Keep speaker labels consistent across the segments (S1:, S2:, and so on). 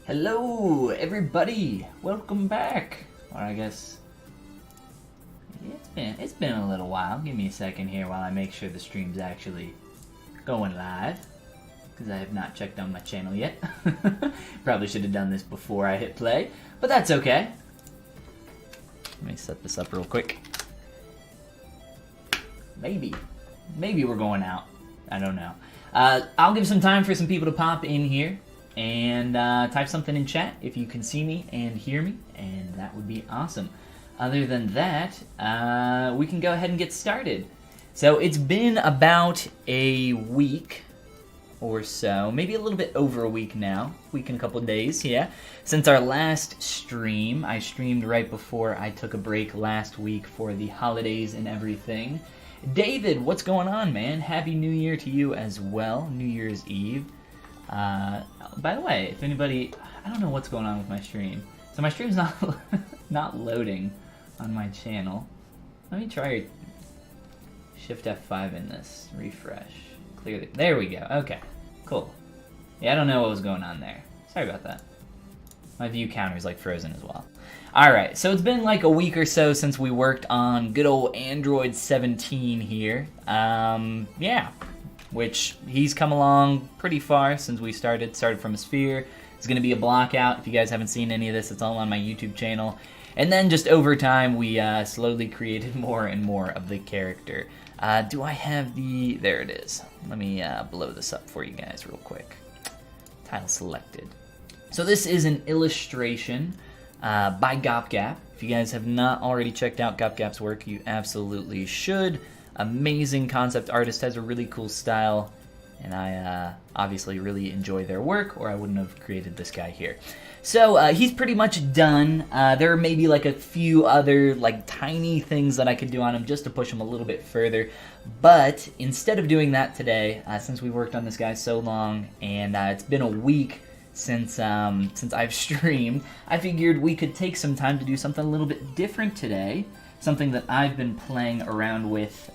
S1: Hello, everybody. Welcome back. Or I guess it's been a little while. Give me a second here while I make sure the stream's actually going live, because I have not checked on my channel yet. Probably should have done this before I hit play, but that's okay. Let me set this up real quick. Maybe we're going out. I don't know. I'll give some time for some people to pop in here and type something in chat if you can see me and hear me, and that would be awesome. Other than that, we can go ahead and get started. So it's been about a week or so, maybe a little bit over a week now, week and a couple of days, yeah, since our last stream. I streamed right before I took a break last week for the holidays and everything. David, what's going on, man? Happy New Year to you as well, New Year's Eve. By the way, if anybody, I don't know what's going on with my stream. So my stream's not loading on my channel. Let me try Shift F5 in this, refresh, clear there we go, okay, cool. Yeah, I don't know what was going on there. Sorry about that. My view counter's like frozen as well. Alright, so it's been like a week or so since we worked on good old Android 17 here. Yeah. Which he's come along pretty far since we started from a sphere. It's going to be a block out. If you guys haven't seen any of this, it's all on my YouTube channel. And then just over time, we slowly created more and more of the character. Do I have the... There it is. Let me blow this up for you guys real quick. Title selected. So this is an illustration by GopGap. If you guys have not already checked out GopGap's work, you absolutely should. Amazing concept artist, has a really cool style, and I obviously really enjoy their work, or I wouldn't have created this guy here. So he's pretty much done. There are maybe like a few other like tiny things that I could do on him just to push him a little bit further, but instead of doing that today, since we worked on this guy so long, and it's been a week since I've streamed, I figured we could take some time to do something a little bit different today. Something that I've been playing around with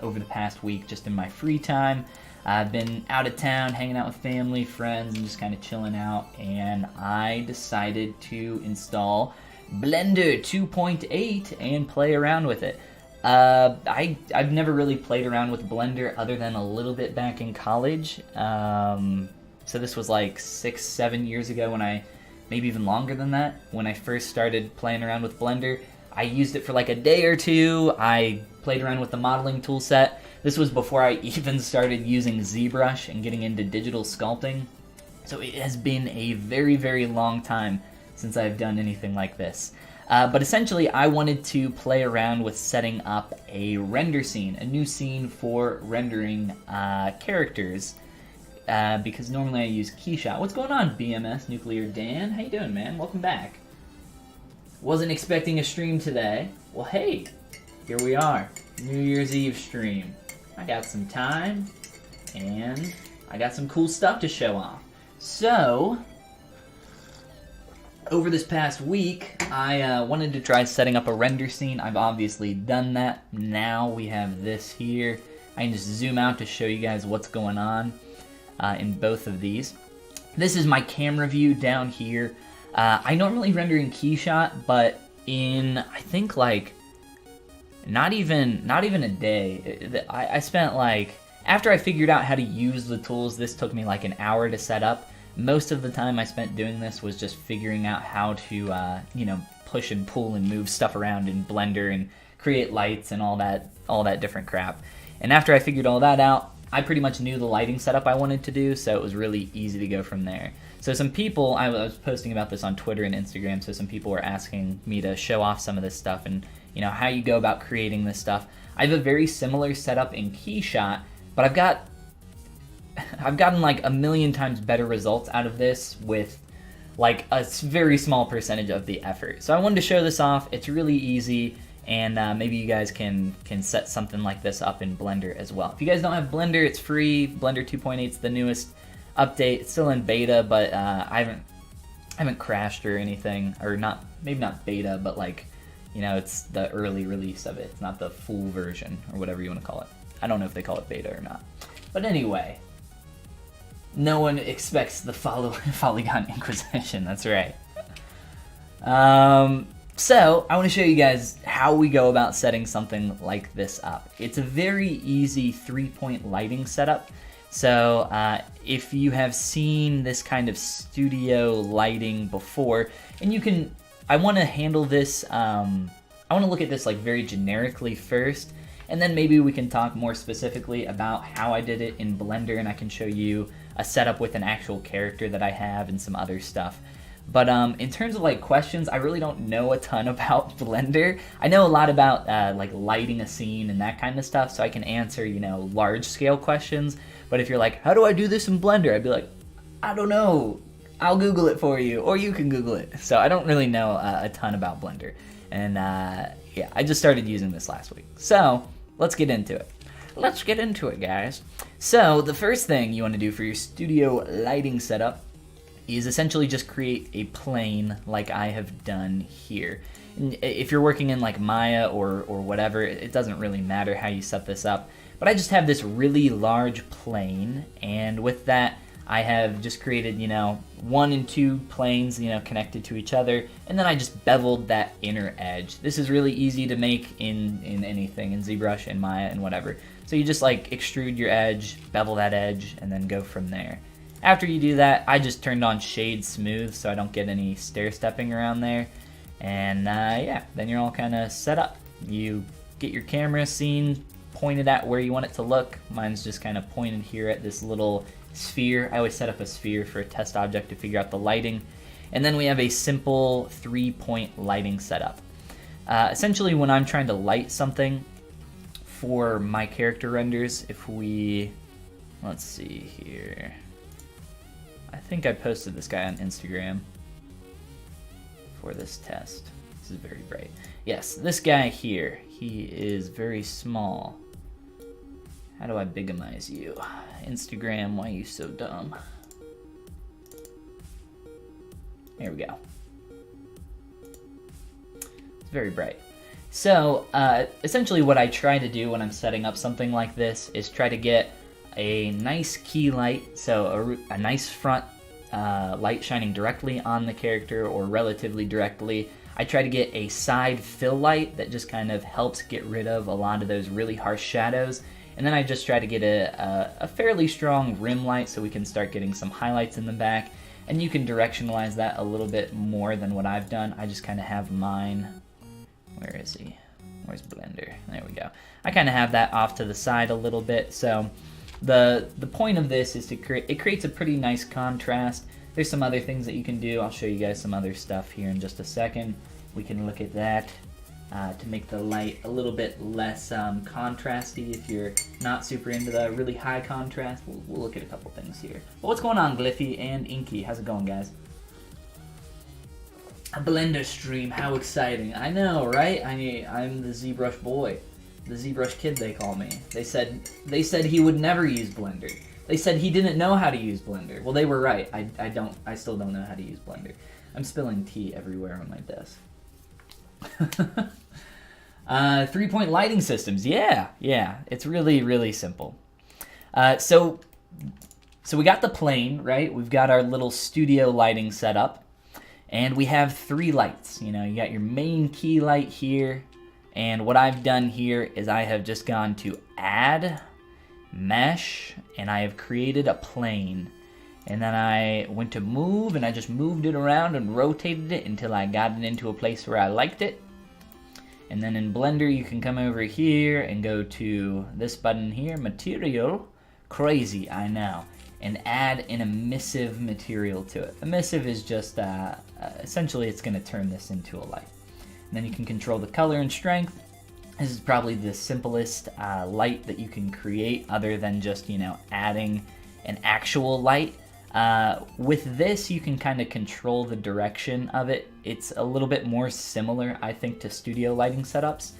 S1: over the past week just in my free time. I've been out of town, hanging out with family, friends, and just kind of chilling out, and I decided to install Blender 2.8 and play around with it. I've never really played around with Blender other than a little bit back in college. So this was like 6-7 years ago when maybe even longer than that, when I first started playing around with Blender. I used it for like a day or two. I played around with the modeling tool set. This was before I even started using ZBrush and getting into digital sculpting. So it has been a very, very long time since I've done anything like this. But essentially, I wanted to play around with setting up a render scene, a new scene for rendering characters. Because normally I use Keyshot. What's going on, BMS Nuclear Dan? How you doing, man? Welcome back. Wasn't expecting a stream today. Well, hey, here we are. New Year's Eve stream. I got some time, and I got some cool stuff to show off. So, over this past week, I wanted to try setting up a render scene. I've obviously done that. Now we have this here. I can just zoom out to show you guys what's going on in both of these. This is my camera view down here. I normally render in Keyshot, but in, I think, like, not even a day. I spent, like, after I figured out how to use the tools, this took me like an hour to set up. Most of the time I spent doing this was just figuring out how to, you know, push and pull and move stuff around in Blender and create lights and all that different crap. And after I figured all that out, I pretty much knew the lighting setup I wanted to do, so it was really easy to go from there. So some people, I was posting about this on Twitter and Instagram, so some people were asking me to show off some of this stuff and, you know, how you go about creating this stuff. I have a very similar setup in Keyshot, but I've gotten like a million times better results out of this with like a very small percentage of the effort. So I wanted to show this off. It's really easy, and maybe you guys can set something like this up in Blender as well. If you guys don't have Blender, it's free. Blender 2.8 is the newest update. It's still in beta, but I haven't crashed or anything, or not, maybe not beta, but like, you know, it's the early release of it. It's not the full version or whatever you want to call it. I don't know if they call it beta or not. But anyway, No one expects the Follygon Inquisition, that's right. So, I want to show you guys how we go about setting something like this up. It's a very easy 3-point lighting setup. So, if you have seen this kind of studio lighting before, and you can, I want to handle this, I want to look at this like very generically first, and then maybe we can talk more specifically about how I did it in Blender, and I can show you a setup with an actual character that I have and some other stuff. But in terms of like questions, I really don't know a ton about Blender. I know a lot about like lighting a scene and that kind of stuff, so I can answer, you know, large scale questions. But if you're like, how do I do this in Blender? I'd be like, I don't know. I'll Google it for you, or you can Google it. So I don't really know a ton about Blender. And yeah, I just started using this last week. So let's get into it. Let's get into it, guys. So the first thing you want to do for your studio lighting setup is essentially just create a plane like I have done here. And if you're working in like Maya or whatever, it doesn't really matter how you set this up. But I just have this really large plane, and with that I have just created, you know, 1 and 2 planes, you know, connected to each other, and then I just beveled that inner edge. This is really easy to make in anything, in ZBrush and Maya and whatever. So you just like extrude your edge, bevel that edge, and then go from there. After you do that, I just turned on shade smooth so I don't get any stair stepping around there. And yeah, then you're all kind of set up. You get your camera scene pointed at where you want it to look. Mine's just kind of pointed here at this little sphere. I always set up a sphere for a test object to figure out the lighting. And then we have a simple 3-point lighting setup. Essentially, when I'm trying to light something for my character renders, if we, let's see here. I think I posted this guy on Instagram for this test. This is very bright. Yes, this guy here, he is very small. How do I bigamize you? Instagram, why are you so dumb? There we go. It's very bright. So, essentially what I try to do when I'm setting up something like this is try to get a nice key light, so a nice front light shining directly on the character or relatively directly. I try to get a side fill light that just kind of helps get rid of a lot of those really harsh shadows. And then I just try to get a fairly strong rim light so we can start getting some highlights in the back. And you can directionalize that a little bit more than what I've done. I just kind of have mine. Where is he? Where's Blender? There we go. I kind of have that off to the side a little bit. So the point of this is to create, it creates a pretty nice contrast. There's some other things that you can do. I'll show you guys some other stuff here in just a second. We can look at that to make the light a little bit less contrasty if you're not super into the really high contrast. We'll look at a couple things here. But what's going on, Glyphy and Inky? How's it going, guys? A Blender stream, how exciting. I know, right? I'm the ZBrush boy. The ZBrush kid, they call me. They said he would never use Blender. They said he didn't know how to use Blender. Well, they were right. I still don't know how to use Blender. I'm spilling tea everywhere on my desk. 3-point lighting systems. Yeah. It's really, really simple. So we got the plane, right? We've got our little studio lighting set up. And we have 3 lights. You know, you got your main key light here. And what I've done here is I have just gone to add, mesh, and I have created a plane. And then I went to move, and I just moved it around and rotated it until I got it into a place where I liked it. And then in Blender, you can come over here and go to this button here, material. Crazy, I know. And add an emissive material to it. Emissive is just, essentially it's going to turn this into a light. And then you can control the color and strength. This is probably the simplest light that you can create other than just, you know, adding an actual light. With this, you can kind of control the direction of it. It's a little bit more similar, I think, to studio lighting setups.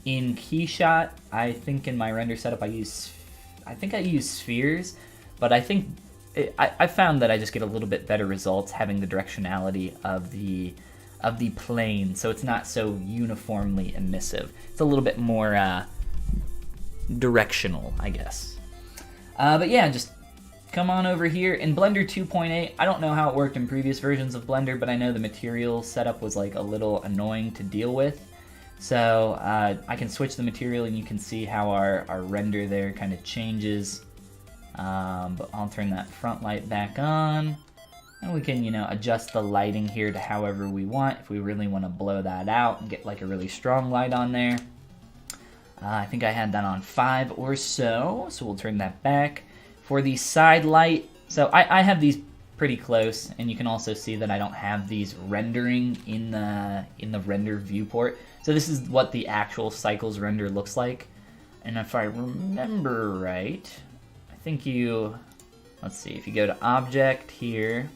S1: In Keyshot, I think in my render setup I use spheres, but I think I found that I just get a little bit better results having the directionality of the plane, so it's not so uniformly emissive. It's a little bit more directional, I guess. But yeah, just come on over here. In Blender 2.8, I don't know how it worked in previous versions of Blender, but I know the material setup was like a little annoying to deal with. So I can switch the material and you can see how our render there kind of changes. But I'll turn that front light back on. And we can, you know, adjust the lighting here to however we want. If we really want to blow that out and get like a really strong light on there. I think I had that on 5 or so, so we'll turn that back. For the side light, so I have these pretty close, and you can also see that I don't have these rendering in the render viewport. So this is what the actual cycles render looks like. And if I remember right, I think let's see, if you go to Object here,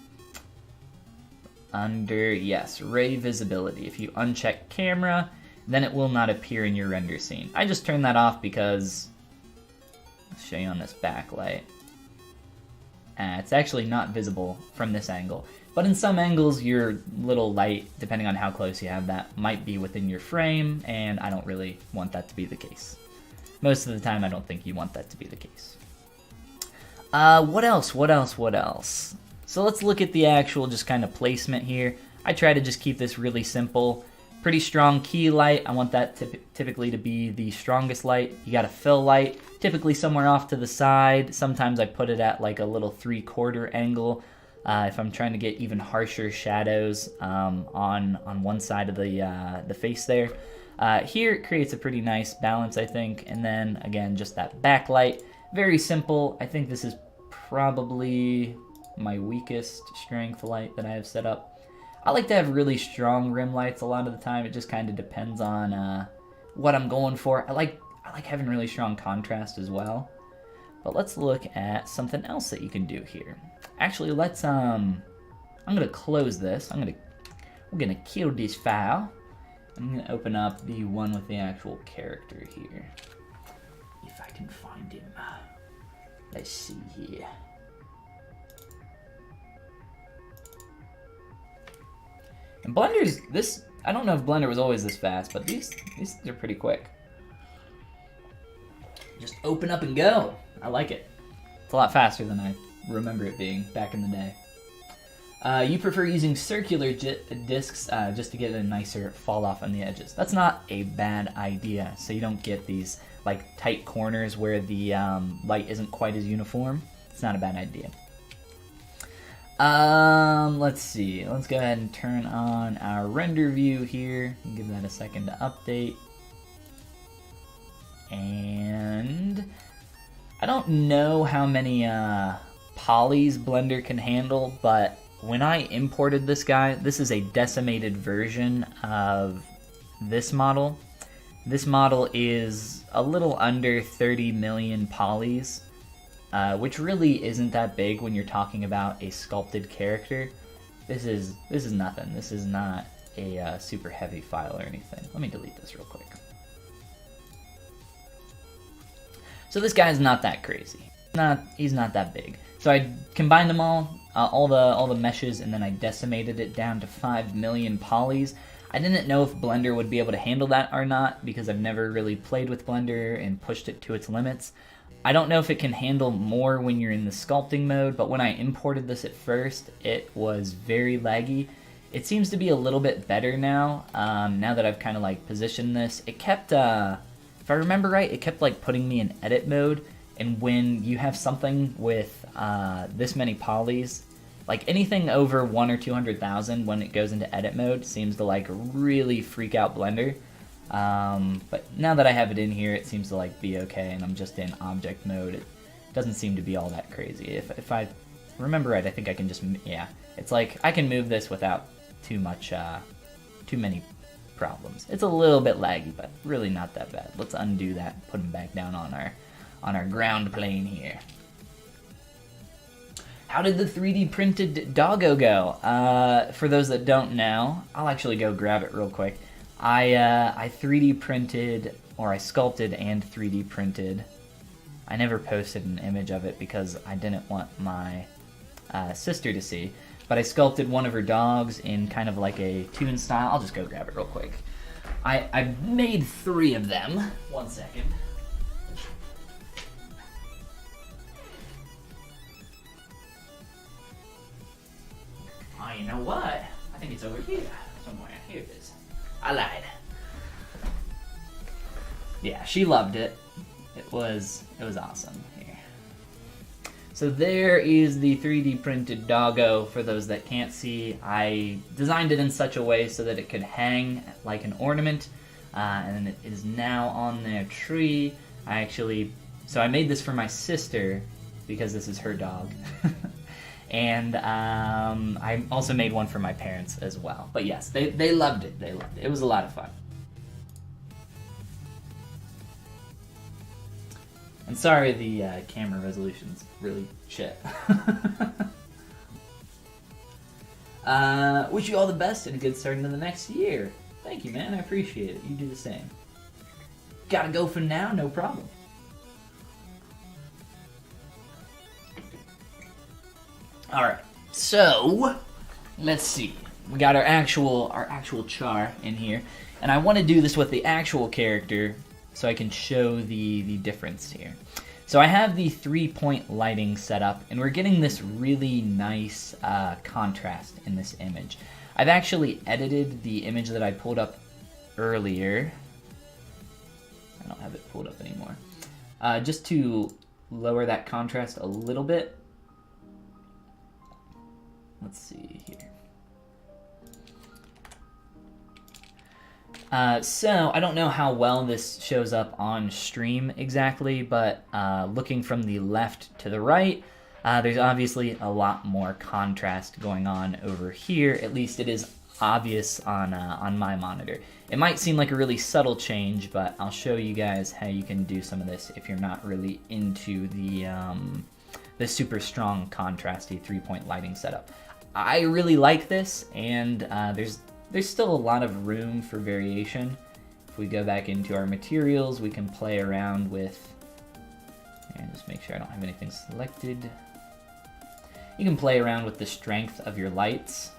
S1: under, yes, Ray Visibility, if you uncheck Camera, then it will not appear in your render scene. I just turned that off because, let's show you on this backlight. It's actually not visible from this angle. But in some angles, your little light, depending on how close you have that, might be within your frame, and I don't really want that to be the case. Most of the time, I don't think you want that to be the case. What else? So let's look at the actual just kind of placement here. I try to just keep this really simple. Pretty strong key light. I want that typically to be the strongest light. You got a fill light, typically somewhere off to the side. Sometimes I put it at like a little 3/4 angle if I'm trying to get even harsher shadows on one side of the face there. Here it creates a pretty nice balance, I think. And then again, just that backlight. Very simple. I think this is probably my weakest strength light that I have set up. I like to have really strong rim lights a lot of the time. It just kind of depends on what I'm going for. I like having really strong contrast as well. But let's look at something else that you can do here. Actually, let's I'm gonna close this. We're gonna kill this file. I'm gonna open up the one with the actual character here. If I can find him. Let's see here. And Blender's this. I don't know if Blender was always this fast, but these are pretty quick. Just open up and go. I like it. It's a lot faster than I remember it being back in the day. You prefer using circular discs just to get a nicer fall off on the edges. That's not a bad idea, so you don't get these like tight corners where the light isn't quite as uniform. It's not a bad idea. Let's see. Let's go ahead and turn on our render view here. Give that a second to update. And I don't know how many polys Blender can handle, but when I imported this guy, this is a decimated version of this model. This model is a little under 30 million polys. Which really isn't that big when you're talking about a sculpted character. This is nothing. This is not a super heavy file or anything. Let me delete this real quick. So this guy's not that crazy. He's not that big. So I combined them all the meshes, and then I decimated it down to 5 million polys. I didn't know if Blender would be able to handle that or not because I've never really played with Blender and pushed it to its limits. I don't know if it can handle more when you're in the sculpting mode, but when I imported this at first, it was very laggy. It seems to be a little bit better now, now that I've kind of like positioned this. It kept, if I remember right, it kept like putting me in edit mode, and when you have something with this many polys, like anything over 1 or 200,000 when it goes into edit mode seems to like really freak out Blender. But now that I have it in here, it seems to like be okay, and I'm just in object mode. It doesn't seem to be all that crazy. If I remember right, I think I can just, yeah, it's like I can move this without too many problems. It's a little bit laggy, but really not that bad. Let's undo that and put them back down on our ground plane here. How did the 3D printed doggo go? For those that don't know, I'll actually go grab it real quick. I 3D printed, or I sculpted and 3D printed. I never posted an image of it because I didn't want my sister to see. But I sculpted one of her dogs in kind of like a toon style. I'll just go grab it real quick. I made 3 of them. 1 second. Oh, you know what? I think it's over here somewhere. Here it is. I lied. Yeah, she loved it. It was awesome. Here. So there is the 3D printed doggo. For those that can't see, I designed it in such a way so that it could hang like an ornament, and it is now on their tree. So I made this for my sister because this is her dog. And I also made one for my parents as well. But yes, they loved it. They loved it. It was a lot of fun. And sorry the camera resolution's really shit. Wish you all the best and a good start into the next year. Thank you, man. I appreciate it. You do the same. Gotta go for now? No problem. Alright, so let's see. We got our actual char in here. And I want to do this with the actual character so I can show the difference here. So I have the 3-point lighting set up, and we're getting this really nice contrast in this image. I've actually edited the image that I pulled up earlier. I don't have it pulled up anymore. Just to lower that contrast a little bit. Let's see here. So, I don't know how well this shows up on stream exactly, but looking from the left to the right, there's obviously a lot more contrast going on over here. At least it is obvious on my monitor. It might seem like a really subtle change, but I'll show you guys how you can do some of this if you're not really into the super strong contrasty 3-point lighting setup. I really like this, and there's still a lot of room for variation. If we go back into our materials, we can play around with, and just make sure I don't have anything selected. You can play around with the strength of your lights.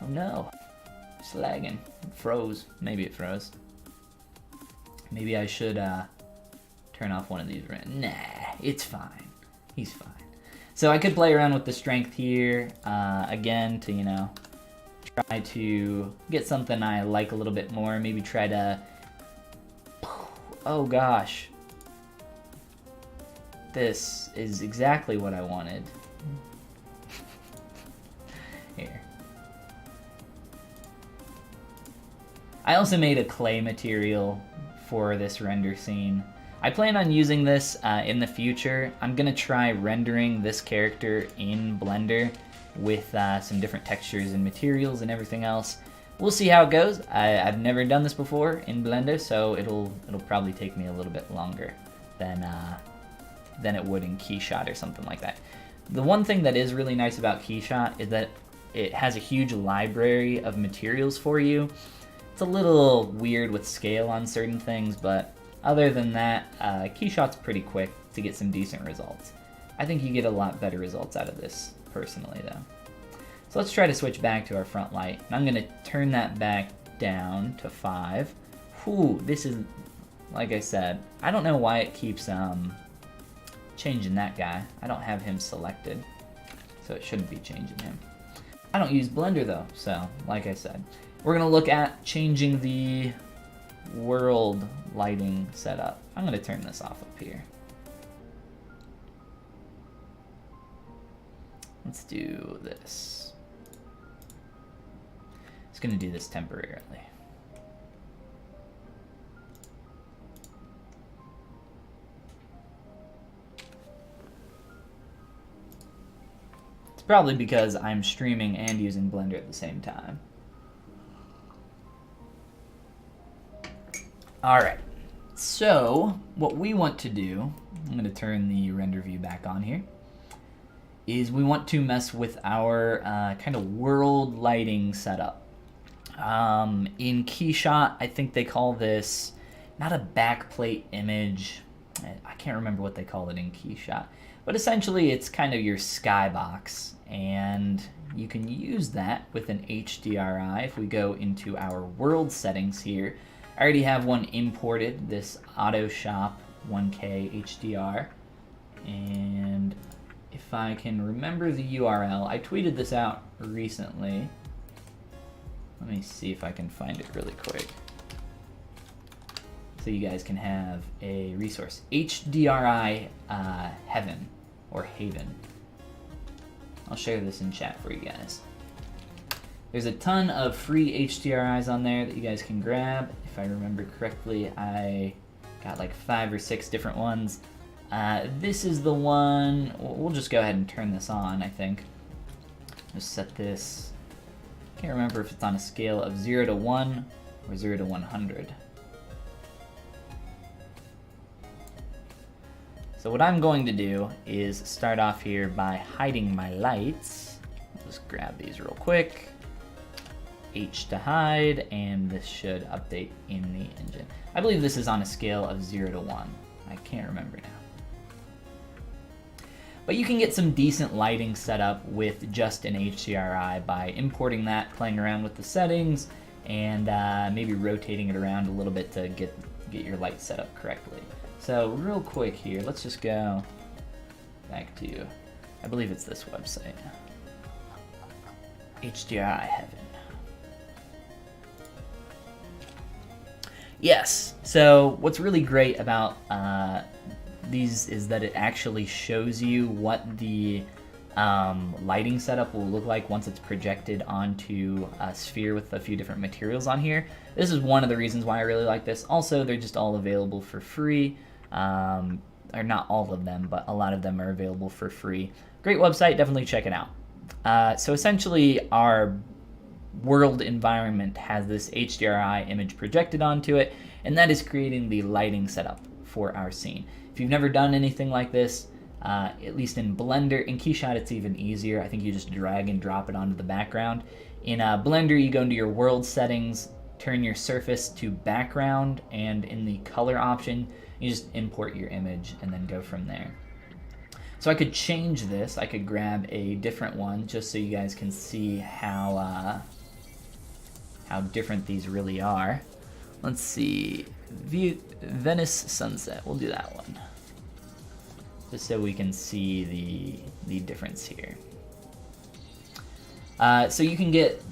S1: Oh no, it's lagging. It froze. Maybe it froze. Maybe I should turn off one of these. Nah, it's fine. He's fine. So I could play around with the strength here, again, to, you know, try to get something I like a little bit more. Maybe try to... Oh gosh. This is exactly what I wanted. Here. I also made a clay material for this render scene. I plan on using this in the future. I'm gonna try rendering this character in Blender with some different textures and materials and everything else. We'll see how it goes. I've never done this before in Blender, so it'll probably take me a little bit longer than it would in Keyshot or something like that. The one thing that is really nice about Keyshot is that it has a huge library of materials for you. It's a little weird with scale on certain things, but other than that, Keyshot's pretty quick to get some decent results. I think you get a lot better results out of this, personally, though. So let's try to switch back to our front light. And I'm going to turn that back down to 5. Whew, this is, like I said, I don't know why it keeps changing that guy. I don't have him selected, so it shouldn't be changing him. I don't use Blender, though, so, like I said. We're going to look at changing the world lighting setup. I'm going to turn this off up here. Let's do this. It's going to do this temporarily. It's probably because I'm streaming and using Blender at the same time. Alright, so what we want to do, I'm going to turn the render view back on here, is we want to mess with our kind of world lighting setup. In Keyshot, I think they call this, not a backplate image, I can't remember what they call it in Keyshot, but essentially it's kind of your skybox, and you can use that with an HDRI. If we go into our world settings here, I already have one imported, this Auto Shop 1K HDR, and if I can remember the URL. I tweeted this out recently. Let me see if I can find it really quick, so you guys can have a resource. HDRI Heaven, or Haven. I'll share this in chat for you guys. There's a ton of free HDRIs on there that you guys can grab. If I remember correctly, I got like 5 or 6 different ones. This is the one, we'll just go ahead and turn this on, I think. Just set this, can't remember if it's on a scale of 0 to 1 or 0 to 100. So what I'm going to do is start off here by hiding my lights. I'll just grab these real quick. H to hide, and this should update in the engine. I believe this is on a scale of 0 to 1. I can't remember now. But you can get some decent lighting set up with just an HDRI by importing that, playing around with the settings, and maybe rotating it around a little bit to get your light set up correctly. So real quick here, let's just go back to, I believe it's this website, HDRI Heaven. Yes, so what's really great about these is that it actually shows you what the lighting setup will look like once it's projected onto a sphere with a few different materials on here. This is one of the reasons why I really like this. Also, they're just all available for free. Or not all of them, but a lot of them are available for free. Great website, definitely check it out. So essentially, our world environment has this HDRI image projected onto it, and that is creating the lighting setup for our scene. If you've never done anything like this, at least in Blender, in KeyShot it's even easier. I think you just drag and drop it onto the background. In Blender, you go into your world settings, turn your surface to background, and in the color option, you just import your image and then go from there. So I could change this. I could grab a different one just so you guys can see how different these really are. Let's see, Venice Sunset. We'll do that one, just so we can see the difference here. So you can get,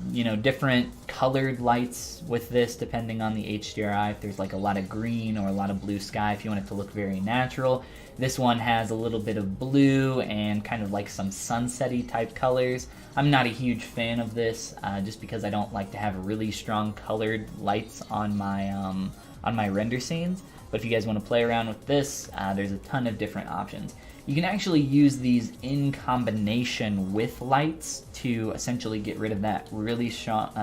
S1: different colored lights with this depending on the HDRI. If there's like a lot of green or a lot of blue sky, if you want it to look very natural. This one has a little bit of blue and kind of like some sunset-y type colors. I'm not a huge fan of this, just because I don't like to have really strong colored lights on my render scenes. But if you guys want to play around with this, there's a ton of different options. You can actually use these in combination with lights to essentially get rid of that really strong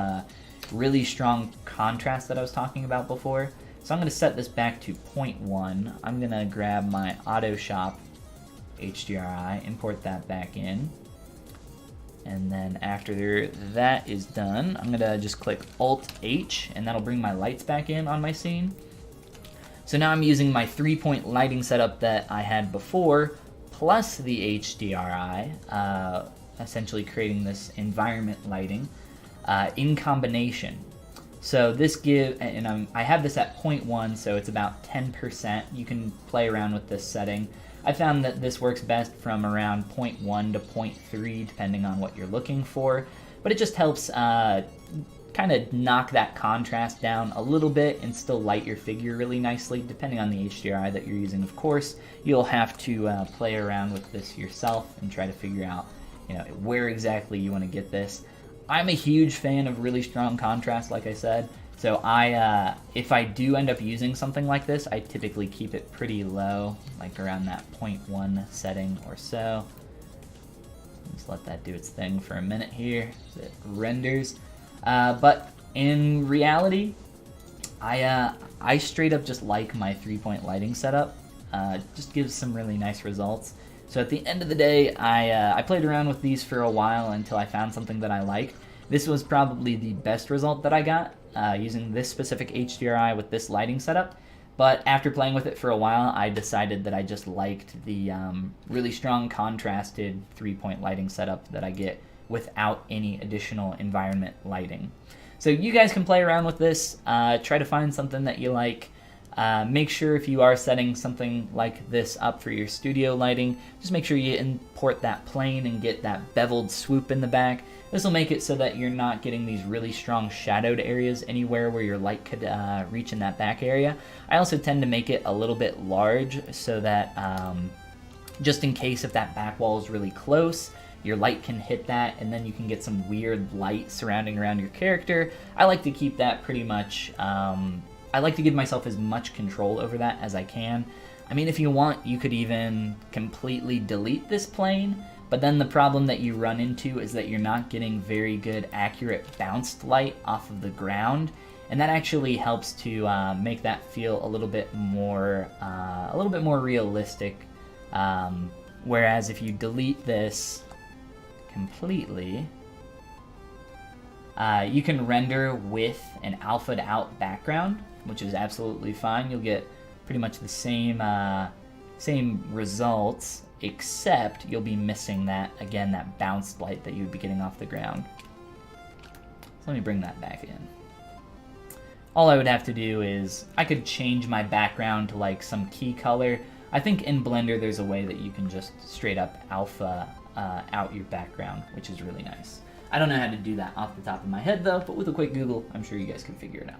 S1: contrast that I was talking about before. So I'm going to set this back to 0.1. I'm going to grab my Autoshop HDRI, import that back in. And then after that is done, I'm going to just click Alt-H, and that'll bring my lights back in on my scene. So now I'm using my 3-point lighting setup that I had before, plus the HDRI, essentially creating this environment lighting in combination. So this I have this at 0.1, so it's about 10%. You can play around with this setting. I found that this works best from around 0.1 to 0.3, depending on what you're looking for. But it just helps kind of knock that contrast down a little bit and still light your figure really nicely, depending on the HDRI that you're using, of course. You'll have to play around with this yourself and try to figure out where exactly you want to get this. I'm a huge fan of really strong contrast, like I said, so if I do end up using something like this, I typically keep it pretty low, like around that 0.1 setting or so. Just let that do its thing for a minute here as it renders. But in reality, I straight up just like my 3-point lighting setup. Just gives some really nice results. So at the end of the day, I played around with these for a while until I found something that I liked. This was probably the best result that I got using this specific HDRI with this lighting setup. But after playing with it for a while, I decided that I just liked the really strong contrasted 3-point lighting setup that I get without any additional environment lighting. So you guys can play around with this, try to find something that you like. Make sure if you are setting something like this up for your studio lighting, just make sure you import that plane and get that beveled swoop in the back. This will make it so that you're not getting these really strong shadowed areas anywhere where your light could reach in that back area. I also tend to make it a little bit large so that just in case if that back wall is really close, your light can hit that and then you can get some weird light surrounding around your character. I like to keep that pretty much, I like to give myself as much control over that as I can. I mean, if you want, you could even completely delete this plane, but then the problem that you run into is that you're not getting very good accurate bounced light off of the ground, and that actually helps to make that feel a little bit more realistic. Whereas if you delete this completely, you can render with an alpha'd out background, which is absolutely fine. You'll get pretty much the same results, except you'll be missing that, again, that bounced light that you'd be getting off the ground. So let me bring that back in. All I would have to do is, I could change my background to like some key color. I think in Blender there's a way that you can just straight up alpha out your background, which is really nice. I don't know how to do that off the top of my head though, but with a quick Google, I'm sure you guys can figure it out.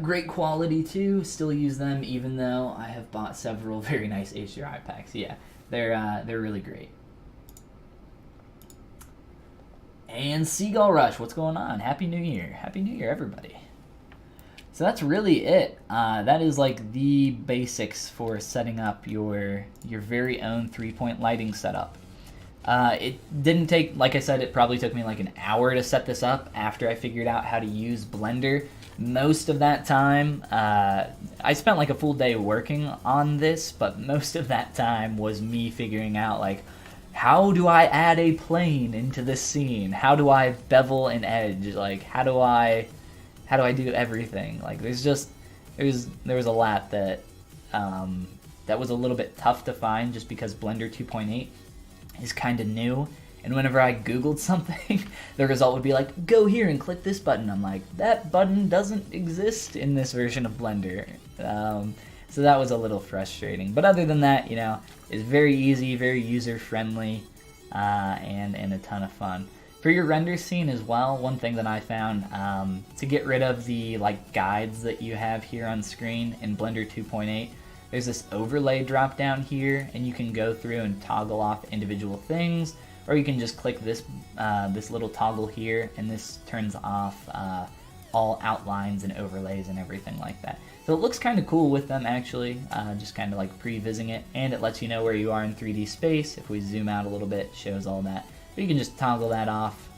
S1: Great quality too, still use them even though I have bought several very nice HDRI packs. Yeah, they're really great. And Seagull Rush, what's going on? Happy New Year. Happy New Year, everybody. So that's really it. That is like the basics for setting up your very own 3-point lighting setup. It didn't take, like I said, it probably took me like an hour to set this up after I figured out how to use Blender. Most of that time, I spent like a full day working on this, but most of that time was me figuring out like, how do I add a plane into this scene? How do I bevel an edge? Like, how do I do everything? Like, there was a lot that that was a little bit tough to find just because Blender 2.8 is kind of new. And whenever I Googled something, the result would be like, go here and click this button. I'm like, that button doesn't exist in this version of Blender. So that was a little frustrating. But other than that, you know, it's very easy, very user-friendly, and a ton of fun. For your render scene as well, one thing that I found, to get rid of the like guides that you have here on screen in Blender 2.8, there's this overlay drop down here, and you can go through and toggle off individual things, or you can just click this this little toggle here, and this turns off all outlines and overlays and everything like that. So it looks kind of cool with them actually, just kind of like prevising it, and it lets you know where you are in 3D space. If we zoom out a little bit, it shows all that. But you can just toggle that off,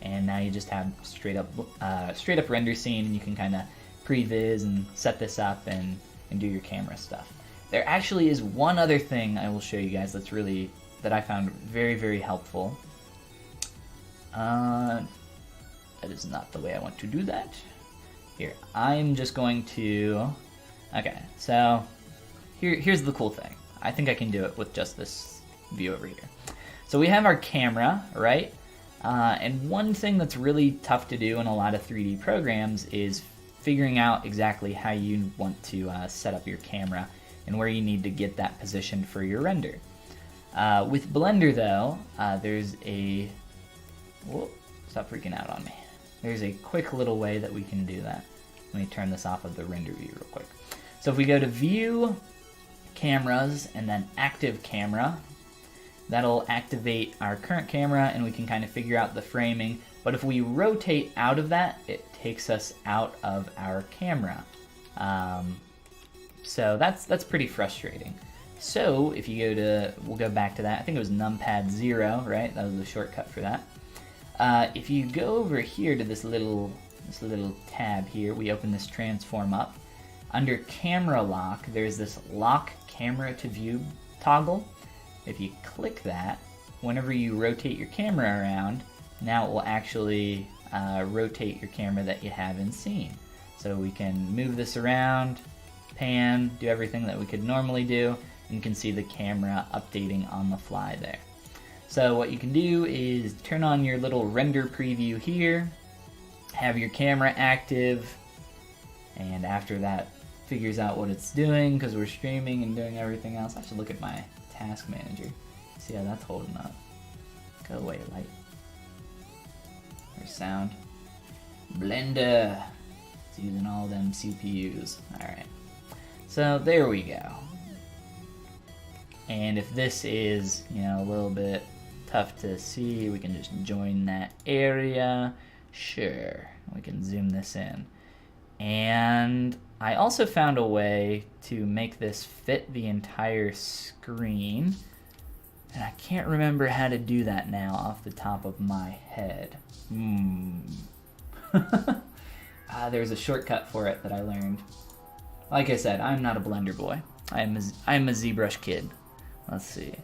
S1: and now you just have straight up render scene, and you can kind of previs and set this up and do your camera stuff. There actually is one other thing I will show you guys that I found very, very helpful. That is not the way I want to do that. Here, I'm just going to... Okay, so here's the cool thing. I think I can do it with just this view over here. So we have our camera, right? And one thing that's really tough to do in a lot of 3D programs is figuring out exactly how you want to set up your camera and where you need to get that positioned for your render. With Blender though, there's a... Whoa, stop freaking out on me. There's a quick little way that we can do that. Let me turn this off of the render view real quick. So if we go to View, Cameras, and then Active Camera, that'll activate our current camera and we can kind of figure out the framing. But if we rotate out of that, it takes us out of our camera. So that's pretty frustrating. So if you go to, we'll go back to that. I think it was numpad 0, right? That was the shortcut for that. If you go over here to this little tab here, we open this transform up. Under camera lock, there's this lock camera to view toggle. If you click that, whenever you rotate your camera around, now it will actually rotate your camera that you have in scene. So we can move this around, pan, do everything that we could normally do, and you can see the camera updating on the fly there. So what you can do is turn on your little render preview here, have your camera active, and after that figures out what it's doing, because we're streaming and doing everything else. I should look at my task manager, see how that's holding up. Go away, light. There's sound. Blender. It's using all them CPUs. Alright. So there we go. And if this is, you know, a little bit tough to see, we can just join that area. Sure. We can zoom this in. And I also found a way to make this fit the entire screen. And I can't remember how to do that now off the top of my head. There's a shortcut for it that I learned. Like I said, I'm not a Blender boy. I'm a ZBrush kid. Let's see. It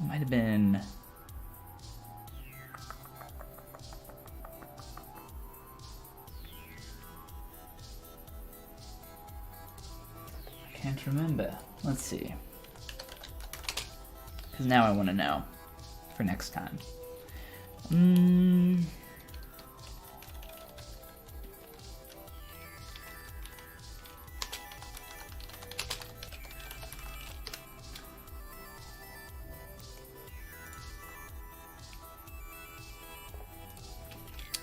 S1: might have been... I can't remember. Let's see. Because now I want to know for next time.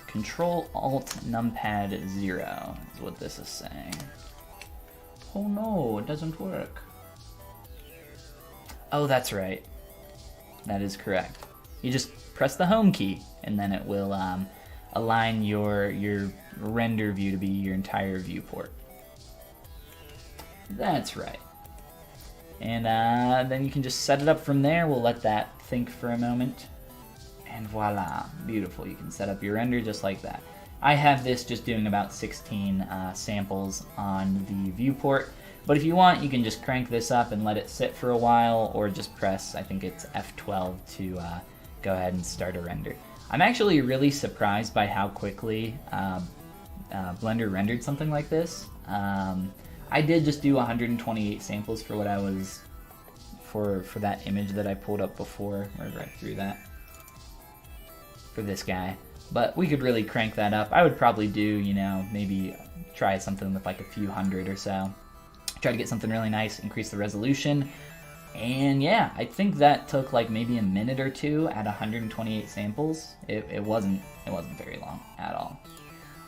S1: Control Alt Numpad 0 is what this is saying. Oh no, it doesn't work. Oh, that's right. That is correct. You just press the home key, and then it will align your render view to be your entire viewport. That's right. And then you can just set it up from there. We'll let that think for a moment. And voila, beautiful. You can set up your render just like that. I have this just doing about 16 samples on the viewport. But if you want, you can just crank this up and let it sit for a while, or just press, I think it's F12 to go ahead and start a render. I'm actually really surprised by how quickly Blender rendered something like this. I did just do 128 samples for what I was, for that image that I pulled up before, wherever I threw that, for this guy. But we could really crank that up. I would probably do, you know, maybe try something with like a few hundred or so. Try to get something really nice, increase the resolution. And yeah, I think that took like maybe a minute or two at 128 samples. It wasn't very long at all.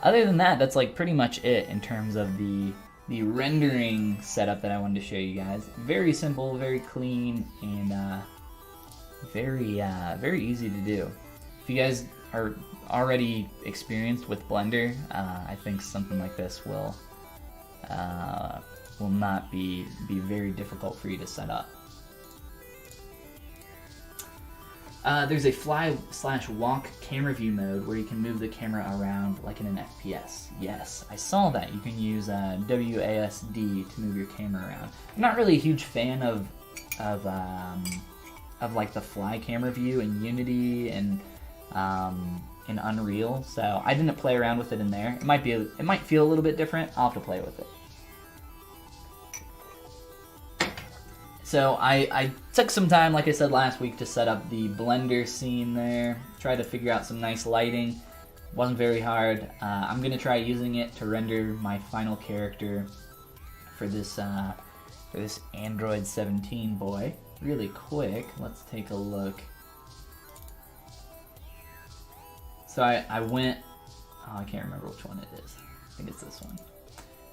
S1: Other than that, that's like pretty much it in terms of the rendering setup that I wanted to show you guys. Very simple, very clean, and very easy to do. If you guys are already experienced with Blender, I think something like this will not be very difficult for you to set up. There's a fly/walk camera view mode where you can move the camera around like in an FPS. Yes, I saw that. You can use WASD to move your camera around. I'm not really a huge fan of like the fly camera view in Unity and in Unreal, so I didn't play around with it in there. It might feel a little bit different. I'll have to play with it. So I took some time, like I said last week, to set up the Blender scene there. Tried to figure out some nice lighting. Wasn't very hard. I'm gonna try using it to render my final character for this Android 17 boy. Really quick, let's take a look. So I went, I can't remember which one it is. I think it's this one.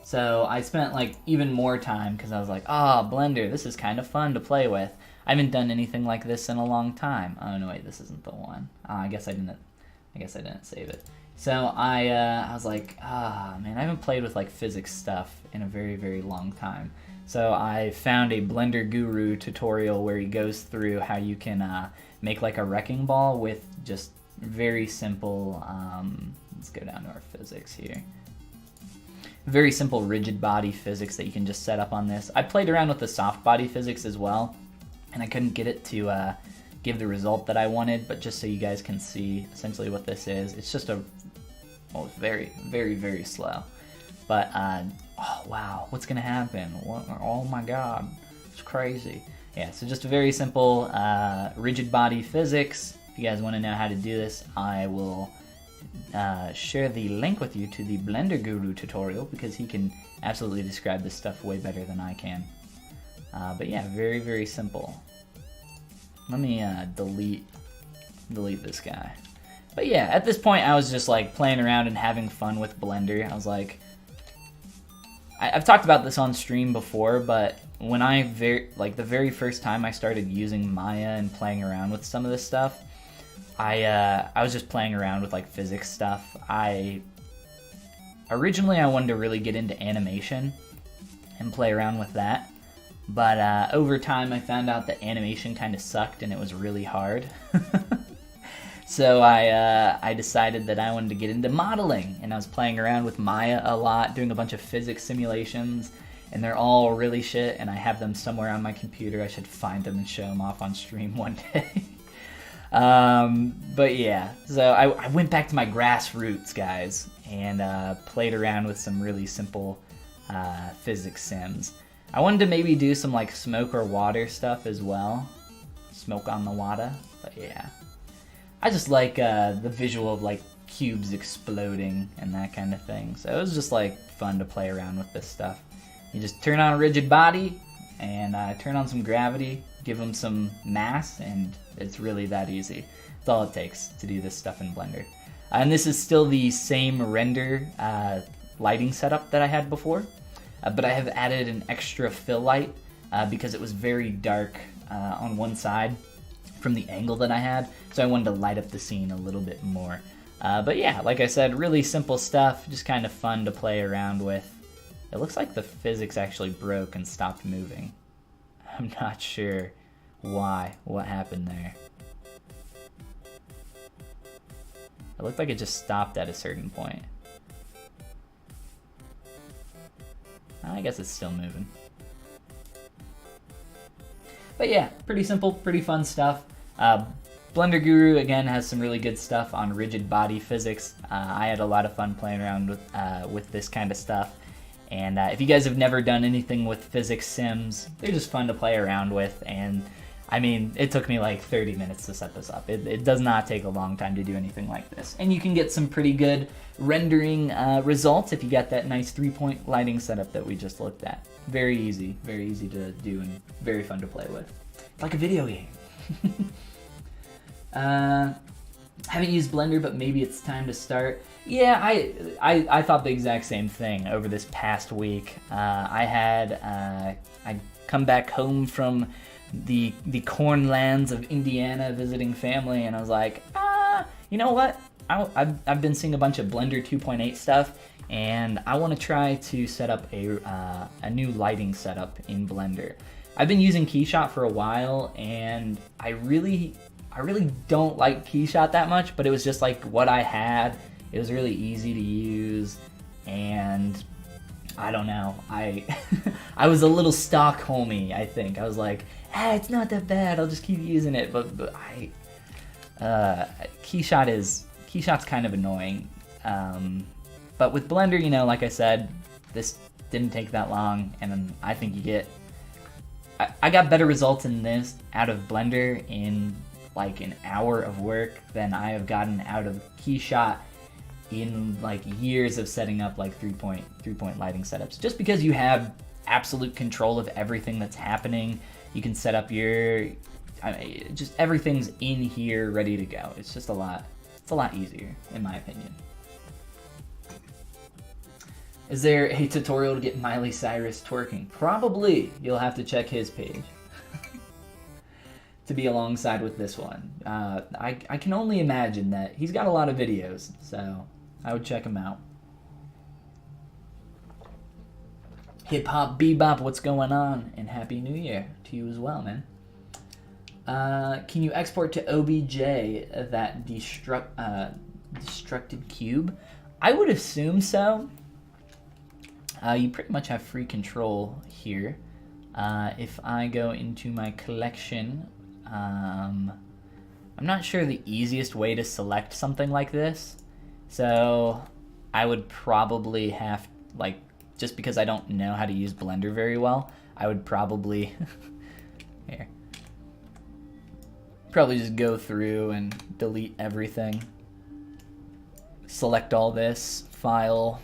S1: So I spent like even more time because I was like, Blender, this is kind of fun to play with. I haven't done anything like this in a long time. Oh no, wait, this isn't the one. I guess I didn't save it. So I was like, man, I haven't played with like physics stuff in a very, very long time. So I found a Blender Guru tutorial where he goes through how you can make like a wrecking ball with just very simple, let's go down to our physics here. Very simple rigid body physics that you can just set up on this. I played around with the soft body physics as well, and I couldn't get it to give the result that I wanted, but just so you guys can see essentially what this is, it's just it's very, very, very slow. But, oh wow, what's gonna happen? Oh my god, it's crazy. Yeah, so just a very simple rigid body physics. If you guys wanna know how to do this, I will share the link with you to the Blender Guru tutorial because he can absolutely describe this stuff way better than I can. But yeah, very, very simple. Let me delete this guy. But yeah, at this point I was just like playing around and having fun with Blender. I was like, I've talked about this on stream before, but when the very first time I started using Maya and playing around with some of this stuff, I was just playing around with like physics stuff. Originally I wanted to really get into animation and play around with that, but over time I found out that animation kind of sucked and it was really hard. So I decided that I wanted to get into modeling, and I was playing around with Maya a lot, doing a bunch of physics simulations, and they're all really shit, and I have them somewhere on my computer. I should find them and show them off on stream one day. But yeah, so I went back to my grassroots, guys, and played around with some really simple physics sims. I wanted to maybe do some like smoke or water stuff as well. Smoke on the water, but yeah. I just like the visual of like cubes exploding and that kind of thing. So it was just like fun to play around with this stuff. You just turn on a rigid body and turn on some gravity, give them some mass, and it's really that easy. That's all it takes to do this stuff in Blender. And this is still the same render lighting setup that I had before, but I have added an extra fill light because it was very dark on one side from the angle that I had, so I wanted to light up the scene a little bit more. But yeah, like I said, really simple stuff, just kind of fun to play around with. It looks like the physics actually broke and stopped moving. I'm not sure what happened there. It looked like it just stopped at a certain point. I guess it's still moving. But yeah, pretty simple, pretty fun stuff. Blender Guru, again, has some really good stuff on rigid body physics. I had a lot of fun playing around with this kind of stuff. And if you guys have never done anything with physics sims, they're just fun to play around with. And I mean, it took me like 30 minutes to set this up. It does not take a long time to do anything like this. And you can get some pretty good rendering results if you got that nice 3-point lighting setup that we just looked at. Very easy to do and very fun to play with. It's like a video game. Haven't used Blender, but maybe it's time to start. Yeah, I thought the exact same thing over this past week. I come back home from the cornlands of Indiana visiting family, and I was like, you know what? I've been seeing a bunch of Blender 2.8 stuff, and I want to try to set up a new lighting setup in Blender. I've been using Keyshot for a while, and I really don't like Keyshot that much, but it was just like what I had. It was really easy to use, and I don't know. I was a little Stockholmy, I think. I was like, it's not that bad. I'll just keep using it. But Keyshot's kind of annoying. But with Blender, you know, like I said, this didn't take that long, and I think you get. I got better results in this out of Blender in like an hour of work than I have gotten out of Keyshot in like years of setting up like three-point lighting setups. Just because you have absolute control of everything that's happening, you can set up just everything's in here ready to go. It's just a lot easier, in my opinion. Is there a tutorial to get Miley Cyrus twerking? Probably. You'll have to check his page to be alongside with this one. I can only imagine that he's got a lot of videos, so I would check him out. Hip Hop Bebop, what's going on? And Happy New Year to you as well, man. Can you export to OBJ that destructed cube? I would assume so. You pretty much have free control here. If I go into my collection, I'm not sure the easiest way to select something like this. So I would probably have, like, just because I don't know how to use Blender very well, I would probably, here, probably just go through and delete everything. select all this, file.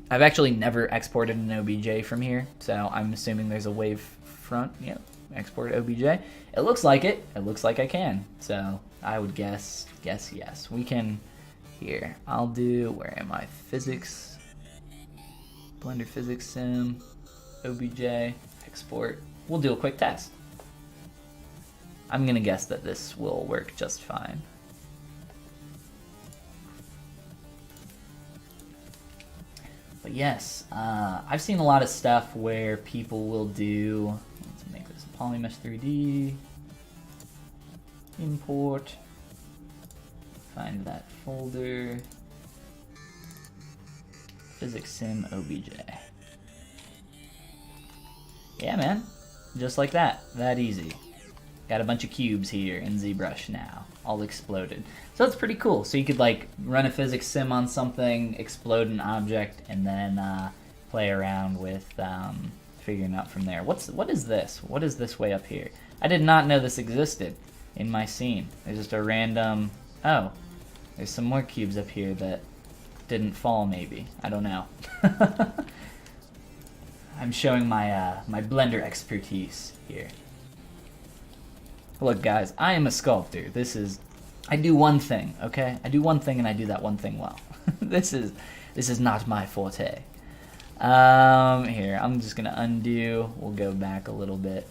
S1: I've actually never exported an OBJ from here, so I'm assuming there's a wave front. Yep, export OBJ. It looks like it. It looks like I can. So I would guess yes. We can, here, I'll do, where am I? Physics, Blender Physics Sim, OBJ, export. We'll do a quick test. I'm gonna guess that this will work just fine. But yes, I've seen a lot of stuff where people will do, let's make this Polymesh 3D, import, find that folder, Physics Sim OBJ. Yeah, man, just like that easy. Got a bunch of cubes here in ZBrush now, all exploded. So that's pretty cool. So you could like run a physics sim on something, explode an object, and then play around with figuring out from there. What is this? What is this way up here? I did not know this existed in my scene. There's just a random, oh, there's some more cubes up here that didn't fall maybe. I don't know. I'm showing my my Blender expertise here. Look, guys, I am a sculptor. I do one thing, okay? I do one thing and I do that one thing well. This is not my forte. Here, I'm just gonna undo. We'll go back a little bit.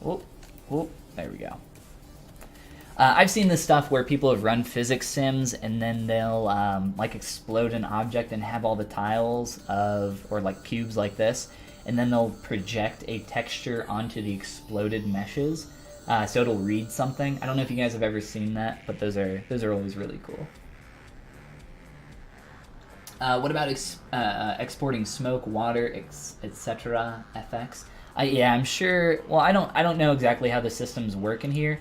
S1: Whoop, whoop, there we go. I've seen this stuff where people have run physics sims and then they'll like explode an object and have all the tiles or like cubes like this, and then they'll project a texture onto the exploded meshes, so it'll read something. I don't know if you guys have ever seen that, but those are always really cool. What about exporting smoke, water, etc. FX? Yeah, I'm sure. Well, I don't know exactly how the systems work in here.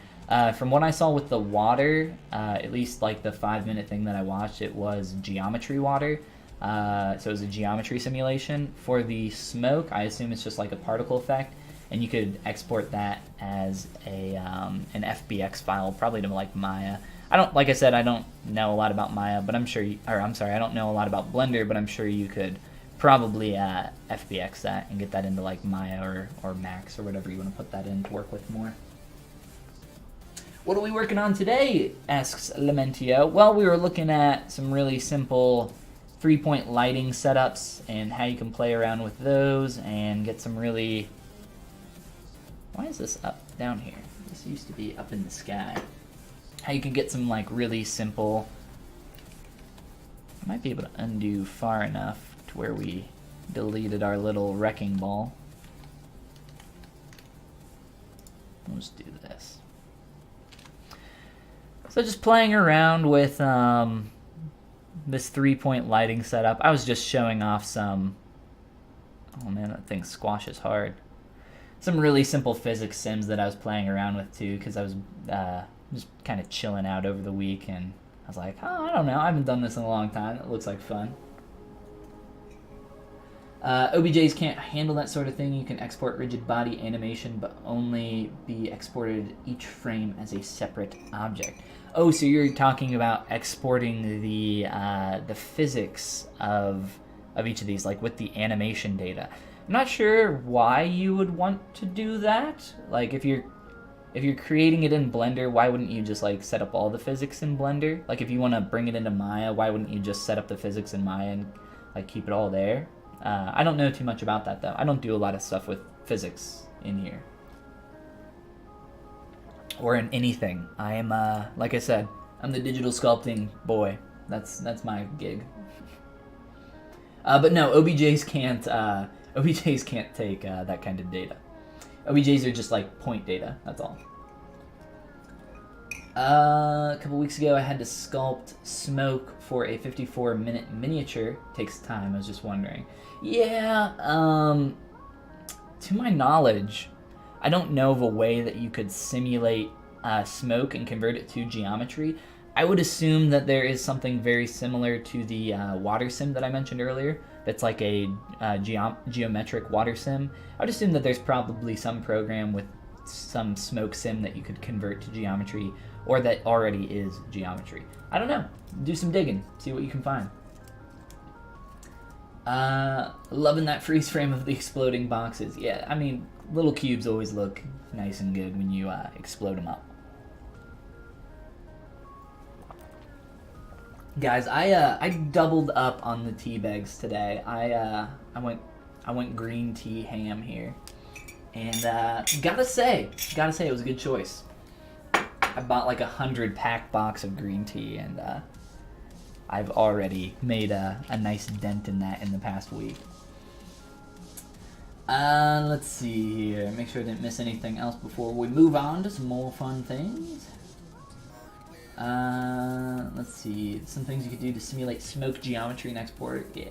S1: From what I saw with the water, at least like the 5-minute thing that I watched, it was geometry water. So it was a geometry simulation. For the smoke, I assume it's just like a particle effect, and you could export that as an FBX file, probably to like Maya. Like I said, I don't know a lot about Maya, but I'm sure, I don't know a lot about Blender, but I'm sure you could probably FBX that and get that into like Maya or Max or whatever you want to put that in to work with more. What are we working on today? Asks Lamentio. Well, we were looking at some really simple 3-point lighting setups and how you can play around with those and get some really... Why is this up down here? This used to be up in the sky. How you can get some like really simple... I might be able to undo far enough to where we deleted our little wrecking ball. Let's do this. So just playing around with this 3-point lighting setup. I was just showing off some... Oh man, that thing squashes hard. Some really simple physics sims that I was playing around with too, because I was just kind of chilling out over the week, and I was like, oh, I don't know, I haven't done this in a long time. It looks like fun. OBJs can't handle that sort of thing. You can export rigid body animation, but only be exported each frame as a separate object. Oh, so you're talking about exporting the physics of each of these, like with the animation data. I'm not sure why you would want to do that. Like if you're creating it in Blender, why wouldn't you just like set up all the physics in Blender? Like if you want to bring it into Maya, why wouldn't you just set up the physics in Maya and like keep it all there? I don't know too much about that though. I don't do a lot of stuff with physics in here. Or in anything. I am, like I said, I'm the digital sculpting boy. That's my gig. But no, OBJs can't take that kind of data. OBJs are just like point data, that's all. A couple weeks ago I had to sculpt smoke for a 54-minute miniature. Takes time, I was just wondering. Yeah, to my knowledge, I don't know of a way that you could simulate smoke and convert it to geometry. I would assume that there is something very similar to the water sim that I mentioned earlier. That's like a geometric water sim. I would assume that there's probably some program with some smoke sim that you could convert to geometry, or that already is geometry. I don't know. Do some digging. See what you can find. Loving that freeze frame of the exploding boxes. Yeah, I mean, little cubes always look nice and good when you explode them up. Guys, I doubled up on the tea bags today. I went green tea ham here, and gotta say it was a good choice. I bought like 100-pack box of green tea, and I've already made a nice dent in that in the past week. Let's see here. Make sure I didn't miss anything else before we move on to some more fun things. Let's see. Some things you could do to simulate smoke geometry and export. Yeah,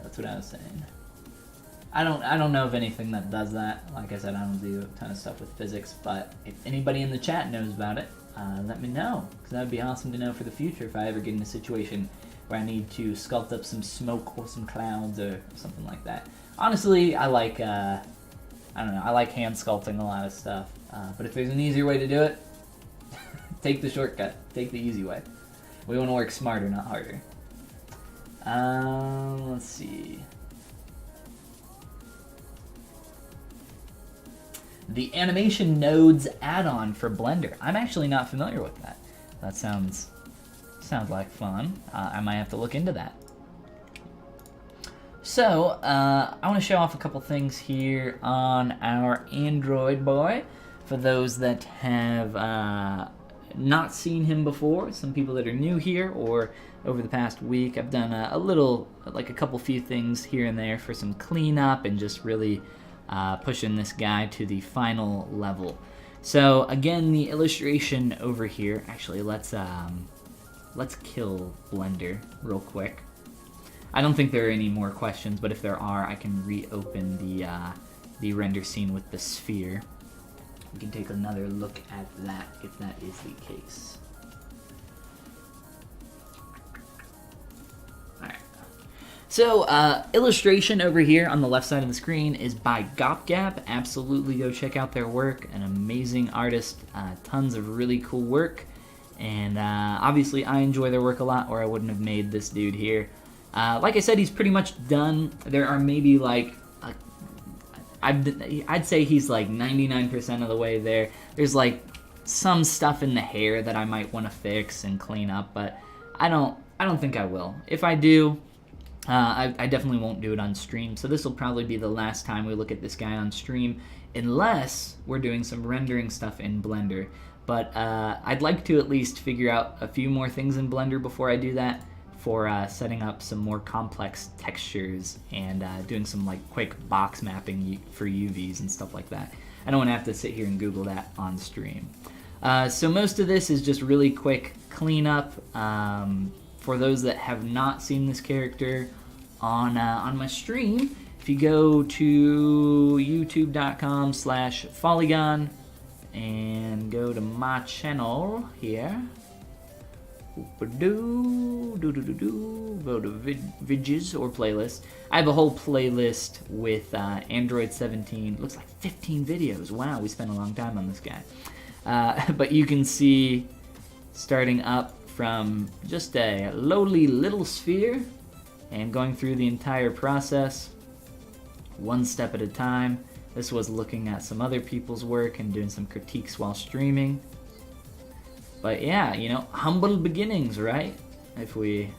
S1: that's what I was saying. I don't know of anything that does that. Like I said, I don't do a ton of stuff with physics, but if anybody in the chat knows about it, let me know, because that would be awesome to know for the future if I ever get in a situation where I need to sculpt up some smoke or some clouds or something like that. Honestly, I like, I don't know, I like hand sculpting a lot of stuff, but if there's an easier way to do it, take the shortcut, take the easy way. We want to work smarter, not harder. Let's see. The animation nodes add-on for Blender. I'm actually not familiar with that. That sounds like fun. I might have to look into that. So, I want to show off a couple things here on our Android boy. For those that have not seen him before, some people that are new here, or over the past week, I've done a couple few things here and there for some cleanup and just really pushing this guy to the final level. So again, the illustration over here. Actually, let's kill Blender real quick. I don't think there are any more questions, but if there are, I can reopen the render scene with the sphere. We can take another look at that if that is the case. So, illustration over here on the left side of the screen is by GopGap. Absolutely go check out their work. An amazing artist, tons of really cool work. And obviously I enjoy their work a lot, or I wouldn't have made this dude here. Like I said, he's pretty much done. There are maybe like, I'd say he's like 99% of the way there. There's like some stuff in the hair that I might want to fix and clean up, but I don't think I will. If I do, I definitely won't do it on stream, so this will probably be the last time we look at this guy on stream, unless we're doing some rendering stuff in Blender. But I'd like to at least figure out a few more things in Blender before I do that, for setting up some more complex textures and doing some like quick box mapping for UVs and stuff like that. I don't want to have to sit here and Google that on stream. So most of this is just really quick cleanup. For those that have not seen this character on my stream, if you go to youtube.com/Follygon and go to my channel here, go to vidges or playlists. I have a whole playlist with Android 17. Looks like 15 videos. Wow, we spent a long time on this guy. But you can see, starting up from just a lowly little sphere and going through the entire process one step at a time. This was looking at some other people's work and doing some critiques while streaming. But yeah, you know, humble beginnings, right? If we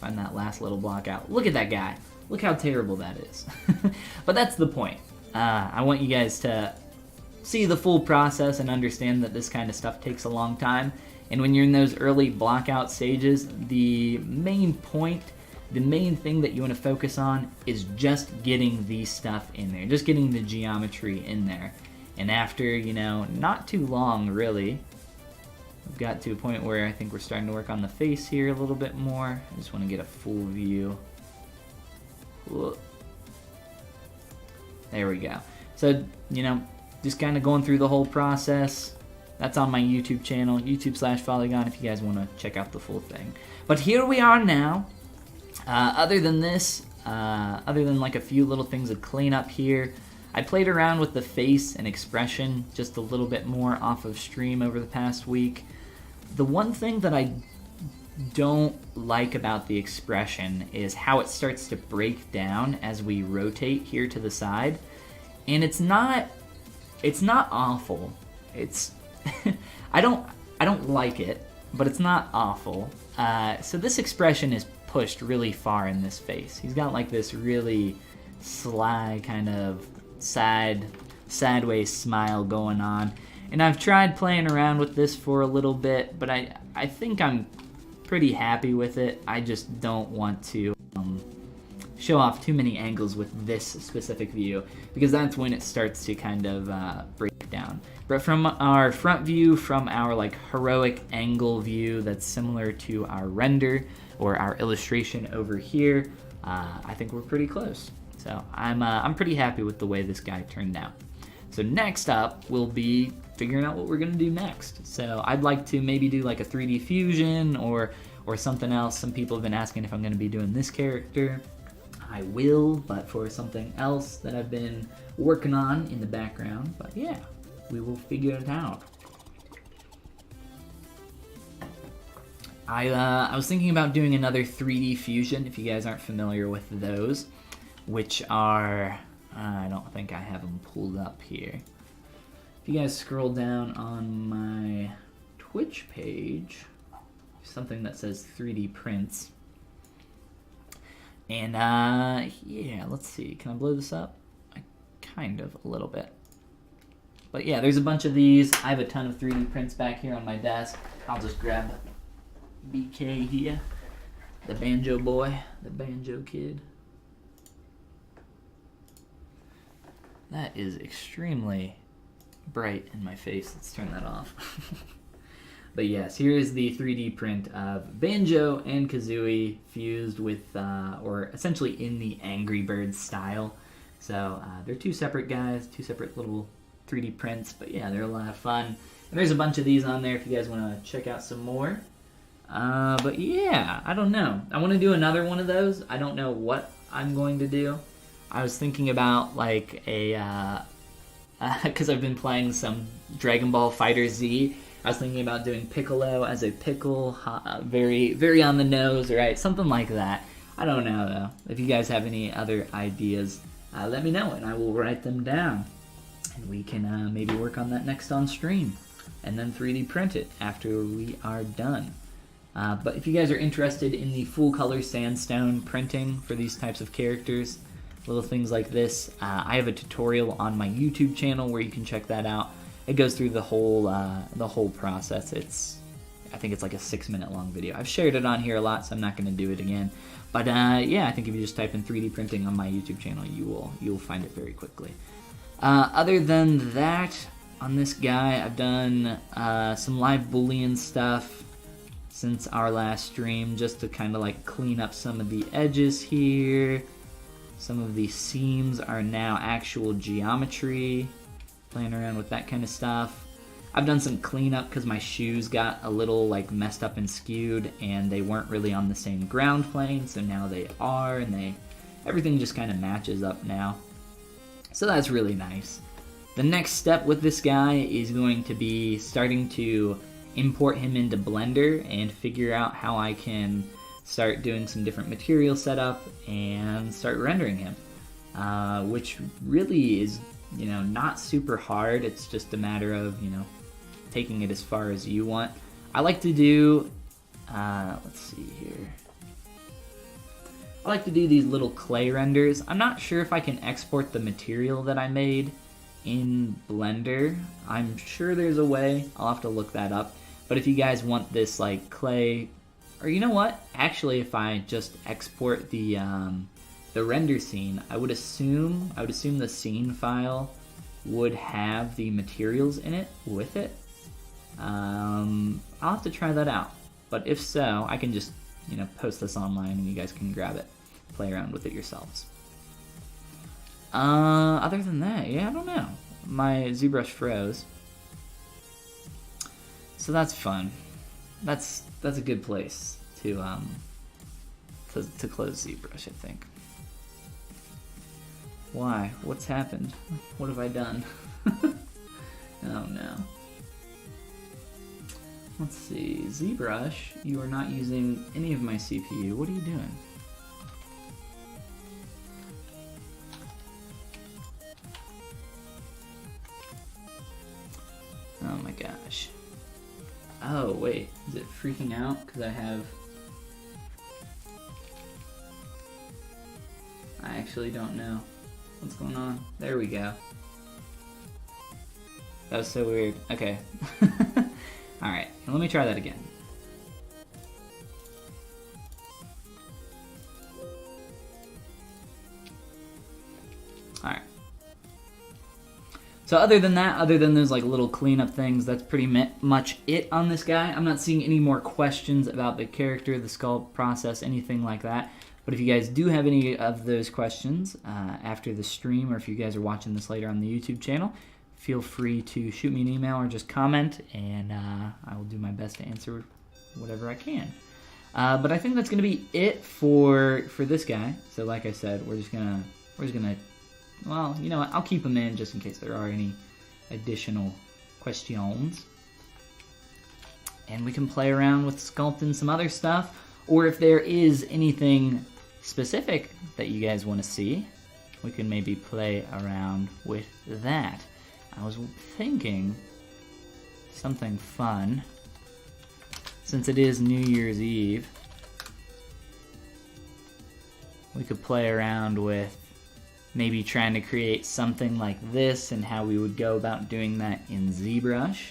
S1: find that last little block out. Look at that guy. Look how terrible that is. But that's the point. I want you guys to see the full process and understand that this kind of stuff takes a long time. And when you're in those early blockout stages, the main point, the main thing that you want to focus on is just getting the stuff in there, just getting the geometry in there. And after, you know, not too long really, we've got to a point where I think we're starting to work on the face here a little bit more. I just want to get a full view. Whoa. There we go. So, you know, just kind of going through the whole process. That's on my YouTube channel, YouTube/Follygon, if you guys want to check out the full thing. But here we are now. Other than this, other than like a few little things of cleanup here, I played around with the face and expression just a little bit more off of stream over the past week. The one thing that I don't like about the expression is how it starts to break down as we rotate here to the side. And it's not awful. It's I don't like it, but it's not awful. So this expression is pushed really far in this face. He's got like this really sly kind of sideways smile going on. And I've tried playing around with this for a little bit, but I think I'm pretty happy with it. I just don't want to show off too many angles with this specific view, because that's when it starts to kind of break down. But from our front view, from our like heroic angle view that's similar to our render or our illustration over here, I think we're pretty close. So I'm pretty happy with the way this guy turned out. So next up will be figuring out what we're gonna do next. So I'd like to maybe do like a 3D fusion or something else. Some people have been asking if I'm gonna be doing this character. I will, but for something else that I've been working on in the background. But yeah, we will figure it out. I was thinking about doing another 3D fusion, if you guys aren't familiar with those, which are, I don't think I have them pulled up here. If you guys scroll down on my Twitch page, something that says 3D prints. And yeah, let's see, can I blow this up? Kind of, a little bit. But yeah, there's a bunch of these. I have a ton of 3D prints back here on my desk. I'll just grab BK here, the banjo boy, the banjo kid. That is extremely bright in my face. Let's turn that off. But yes, here is the 3D print of Banjo and Kazooie fused with, or essentially in the Angry Birds style. So they're two separate guys, two separate little 3D prints, but yeah, they're a lot of fun. And there's a bunch of these on there if you guys want to check out some more. But yeah, I don't know. I want to do another one of those. I don't know what I'm going to do. I was thinking about like a, because I've been playing some Dragon Ball Fighter Z. I was thinking about doing Piccolo as a pickle, very, very on the nose, right? Something like that. I don't know though. If you guys have any other ideas, let me know and I will write them down. And we can maybe work on that next on stream and then 3D print it after we are done. But if you guys are interested in the full color sandstone printing for these types of characters, little things like this, I have a tutorial on my YouTube channel where you can check that out. It goes through the whole process. I think it's like a 6-minute long video. I've shared it on here a lot, so I'm not going to do it again. But yeah, I think if you just type in 3D printing on my YouTube channel, you will find it very quickly. Other than that, on this guy, I've done some live Boolean stuff since our last stream, just to kind of like clean up some of the edges here. Some of the seams are now actual geometry. Playing around with that kind of stuff. I've done some cleanup because my shoes got a little like messed up and skewed and they weren't really on the same ground plane, so now they are, and everything just kind of matches up now. So that's really nice. The next step with this guy is going to be starting to import him into Blender and figure out how I can start doing some different material setup and start rendering him, which really is, you know, not super hard. It's just a matter of, you know, taking it as far as you want. I like to do, let's see here. I like to do these little clay renders. I'm not sure if I can export the material that I made in Blender. I'm sure there's a way. I'll have to look that up. But if you guys want this like clay, or you know what? Actually, if I just export the render scene, I would assume the scene file would have the materials in it with it. I'll have to try that out. But if so, I can just, you know, post this online and you guys can grab it, play around with it yourselves. Other than that, yeah, I don't know. My ZBrush froze, so that's fun. That's a good place to close ZBrush, I think. Why? What's happened? What have I done? Oh no. Let's see. ZBrush, you are not using any of my CPU. What are you doing? Oh my gosh. Oh wait, is it freaking out? Because I actually don't know what's going on. There we go. That was so weird. Okay. Alright, let me try that again. Alright. So other than that, other than those like little cleanup things, that's pretty much it on this guy. I'm not seeing any more questions about the character, the sculpt process, anything like that. But if you guys do have any of those questions after the stream, or if you guys are watching this later on the YouTube channel, feel free to shoot me an email or just comment, and I will do my best to answer whatever I can. But I think that's going to be it for this guy. So like I said, we're just gonna, well, you know what, I'll keep them in just in case there are any additional questions. And we can play around with sculpting some other stuff, or if there is anything specific that you guys want to see, we can maybe play around with that. I was thinking something fun, since it is New Year's Eve, we could play around with maybe trying to create something like this and how we would go about doing that in ZBrush.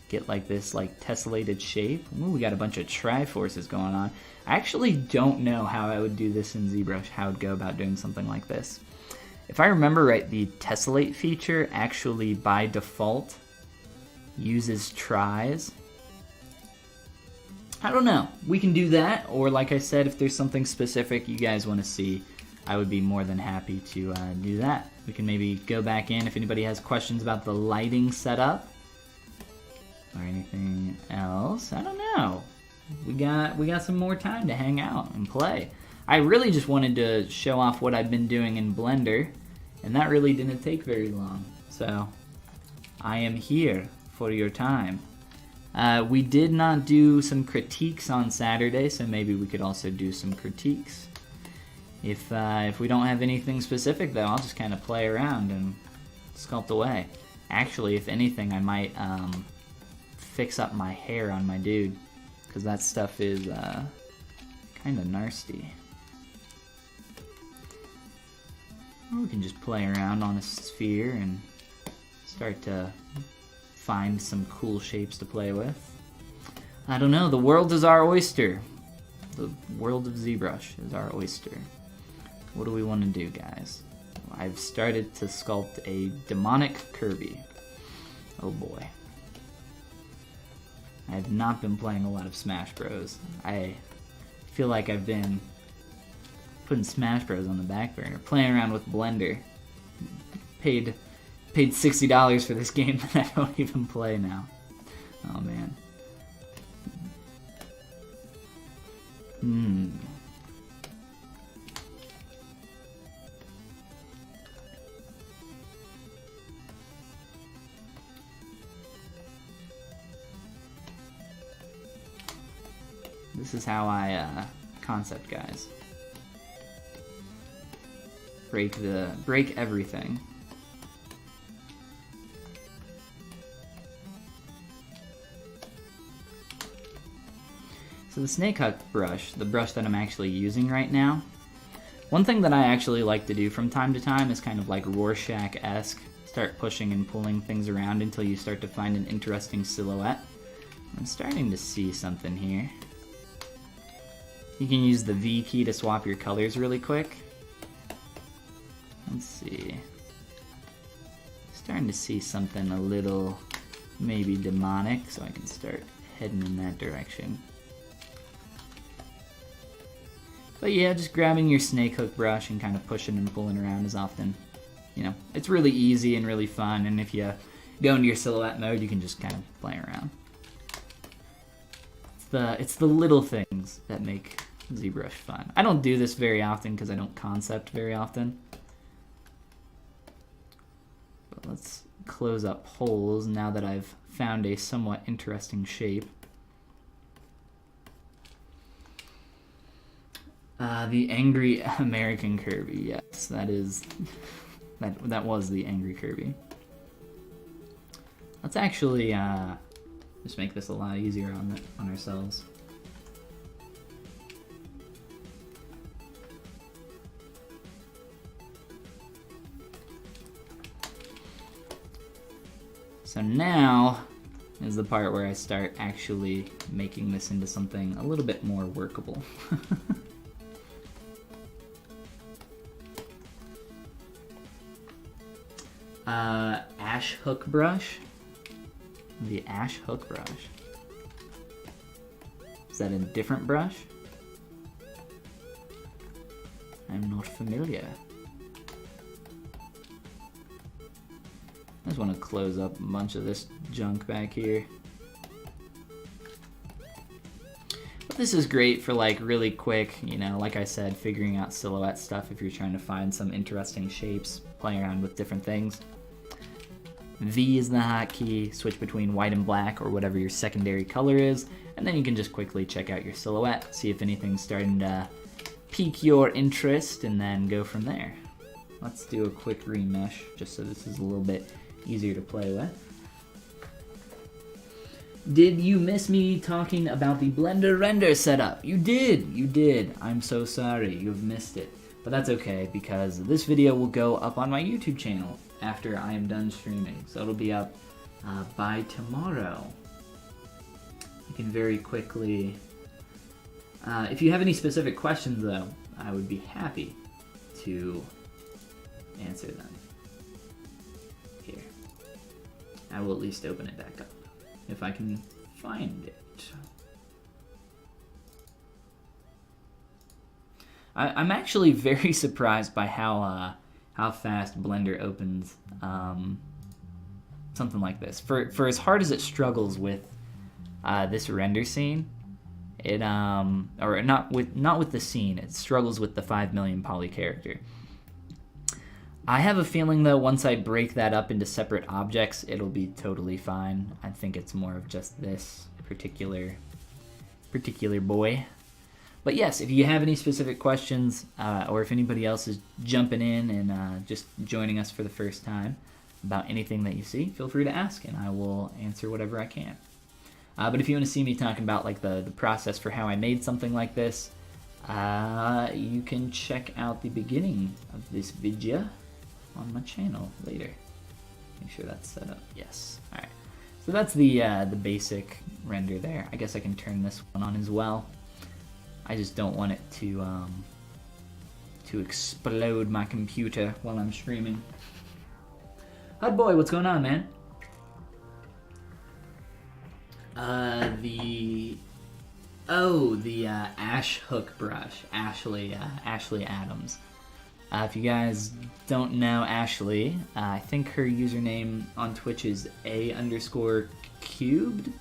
S1: Get like this like tessellated shape. Ooh, we got a bunch of Triforces going on. I actually don't know how I would do this in ZBrush, how I would go about doing something like this. If I remember right, the tessellate feature actually by default uses tris. I don't know. We can do that, or like I said, if there's something specific you guys want to see, I would be more than happy to do that. We can maybe go back in if anybody has questions about the lighting setup or anything else. I don't know. We got some more time to hang out and play. I really just wanted to show off what I've been doing in Blender, and that really didn't take very long. So I am here for your time. We did not do some critiques on Saturday, so maybe we could also do some critiques. If we don't have anything specific, though, I'll just kind of play around and sculpt away. Actually, if anything, I might fix up my hair on my dude, because that stuff is kind of nasty. Or we can just play around on a sphere and start to find some cool shapes to play with. I don't know, the world is our oyster. The world of ZBrush is our oyster. What do we want to do, guys? I've started to sculpt a demonic Kirby. Oh boy. I have not been playing a lot of Smash Bros. I feel like I've been putting Smash Bros on the back burner, playing around with Blender. Paid $60 for this game that I don't even play now. Oh man. This is how I concept, guys. Break everything. So the snake hook brush, the brush that I'm actually using right now, one thing that I actually like to do from time to time is kind of like Rorschach-esque, start pushing and pulling things around until you start to find an interesting silhouette. I'm starting to see something here. You can use the V key to swap your colors really quick. Let's see. Starting to see something a little maybe demonic, so I can start heading in that direction. But yeah, just grabbing your snake hook brush and kind of pushing and pulling around is often, you know, it's really easy and really fun, and if you go into your silhouette mode, you can just kind of play around. It's the little things that make ZBrush fun. I don't do this very often because I don't concept very often. let's close up holes now that I've found a somewhat interesting shape. The angry American Kirby, yes, that is, that was the angry Kirby. Let's actually just make this a lot easier on ourselves. So now is the part where I start actually making this into something a little bit more workable. Ash hook brush. The ash hook brush. Is that a different brush? I'm not familiar. I just want to close up a bunch of this junk back here. But this is great for like really quick, you know, like I said, figuring out silhouette stuff if you're trying to find some interesting shapes, playing around with different things. V is the hotkey, switch between white and black or whatever your secondary color is, and then you can just quickly check out your silhouette, see if anything's starting to pique your interest, and then go from there. Let's do a quick remesh, just so this is a little bit easier to play with. Did you miss me talking about the Blender render setup? You did. I'm so sorry, you've missed it. But that's okay, because this video will go up on my YouTube channel after I am done streaming. So it'll be up by tomorrow. You can very quickly... if you have any specific questions, though, I would be happy to answer them. Here. I will at least open it back up, if I can find it. I'm actually very surprised by how fast Blender opens something like this. For as hard as it struggles with this render scene, it or not with the scene, it struggles with the 5 million poly character. I have a feeling though, once I break that up into separate objects, it'll be totally fine. I think it's more of just this particular boy. But yes, if you have any specific questions, or if anybody else is jumping in and just joining us for the first time about anything that you see, feel free to ask and I will answer whatever I can. But if you want to see me talking about like the process for how I made something like this, you can check out the beginning of this video on my channel later. Make sure that's set up. Yes. All right. So that's the basic render there. I guess I can turn this one on as well. I just don't want it to explode my computer while I'm streaming. Hud boy, what's going on, man? The Ash hook brush, Ashley Adams. If you guys don't know Ashley, I think her username on Twitch is A_cubed,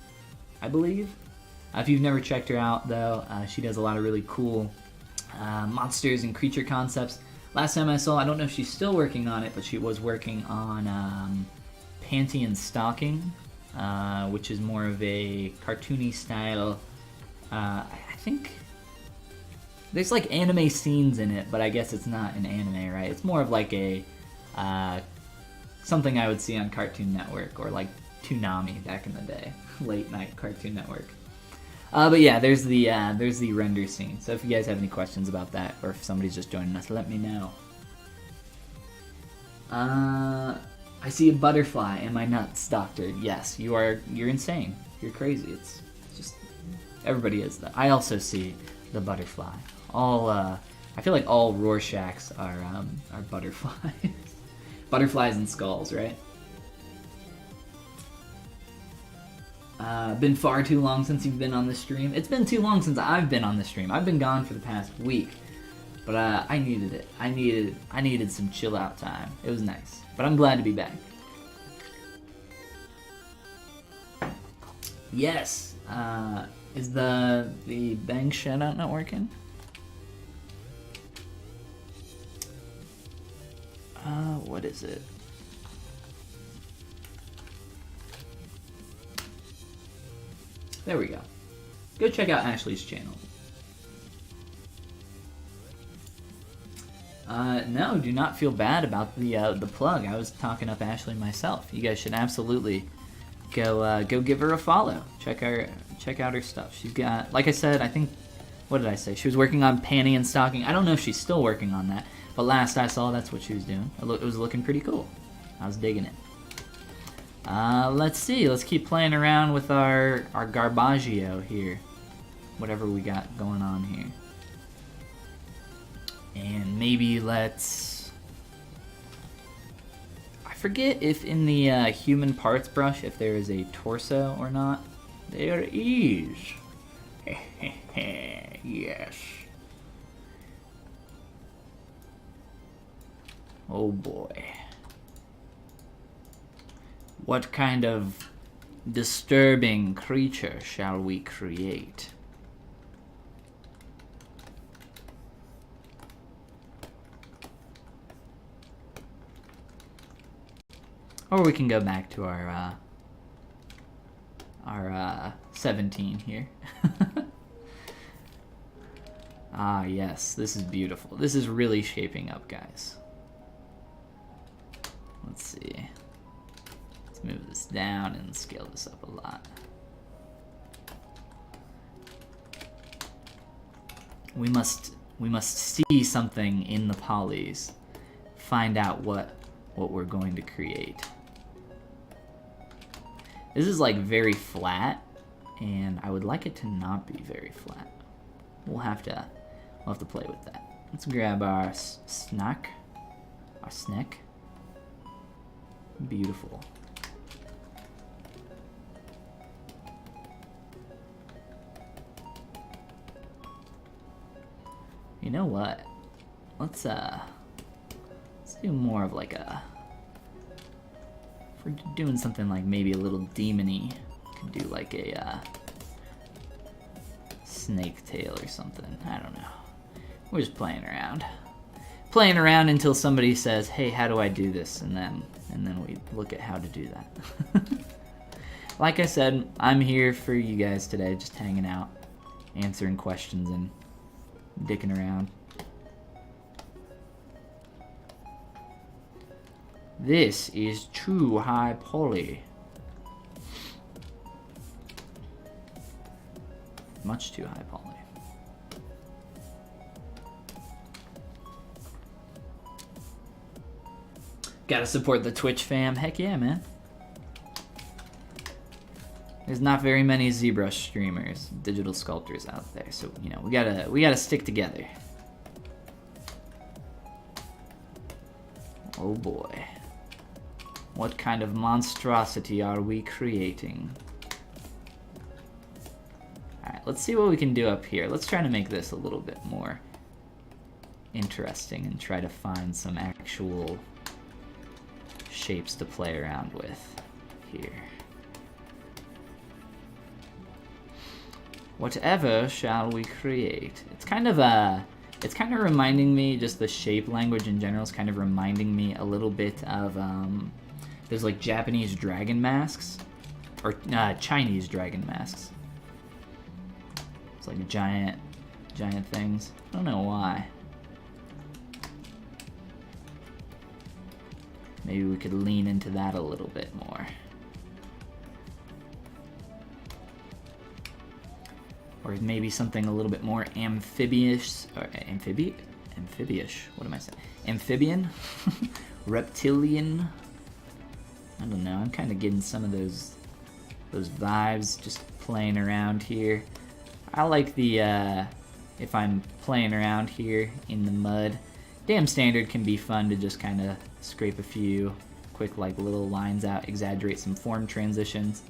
S1: I believe. If you've never checked her out, though, she does a lot of really cool monsters and creature concepts. Last time I saw, I don't know if she's still working on it, but she was working on Pantheon Stalking, which is more of a cartoony style. I think there's like anime scenes in it, but I guess it's not an anime, right? It's more of like a something I would see on Cartoon Network or like Toonami back in the day, late night Cartoon Network. But yeah, there's the render scene. So if you guys have any questions about that, or if somebody's just joining us, let me know. I see a butterfly. Am I nuts, Doctor? Yes, you're insane. You're crazy. It's just everybody is that. I also see the butterfly. I feel like all Rorschachs are butterflies. Butterflies and skulls, right? Been far too long since you've been on the stream. It's been too long since I've been on the stream. I've been gone for the past week, but I needed it. I needed some chill out time. It was nice, but I'm glad to be back. Yes. Is the bang shoutout not working? What is it? There we go. Go check out Ashley's channel. No, do not feel bad about the plug. I was talking up Ashley myself. You guys should absolutely go give her a follow. Check out her stuff. She's got, like I said, I think, what did I say? She was working on panty and stocking. I don't know if she's still working on that, but last I saw, that's what she was doing. It was looking pretty cool. I was digging it. Let's see. Let's keep playing around with our garbaggio here. Whatever we got going on here. And maybe let's... I forget if in the human parts brush, if there is a torso or not. There is. Yes. Oh boy. What kind of disturbing creature shall we create? Or we can go back to our 17 here. Ah, yes, this is beautiful. This is really shaping up, guys. Let's see. Let's move this down and scale this up a lot. We must see something in the polys. Find out what we're going to create. This is like very flat, and I would like it to not be very flat. We'll have to play with that. Let's grab our snack. Beautiful. You know what? Let's do more of like a... If we're doing something like maybe a little demon-y, could do like a snake tail or something. I don't know. We're just playing around. Playing around until somebody says, hey, how do I do this? And then we look at how to do that. Like I said, I'm here for you guys today, just hanging out, answering questions and dicking around. This is too high poly. Much too high poly. Gotta support the Twitch fam. Heck yeah, man. There's not very many ZBrush streamers, digital sculptors out there, so you know we gotta stick together. Oh boy. What kind of monstrosity are we creating? Alright, let's see what we can do up here. Let's try to make this a little bit more interesting and try to find some actual shapes to play around with here. Whatever shall we create? It's kind of reminding me, just the shape language in general is kind of reminding me a little bit of there's like Japanese dragon masks or Chinese dragon masks. It's like giant things. I don't know why. Maybe we could lean into that a little bit more. Or maybe something a little bit more amphibious, or amphibious, what am I saying? Amphibian? Reptilian? I don't know, I'm kind of getting some of those vibes just playing around here. I like the, if I'm playing around here in the mud, damn standard can be fun to just kind of scrape a few quick like little lines out, exaggerate some form transitions,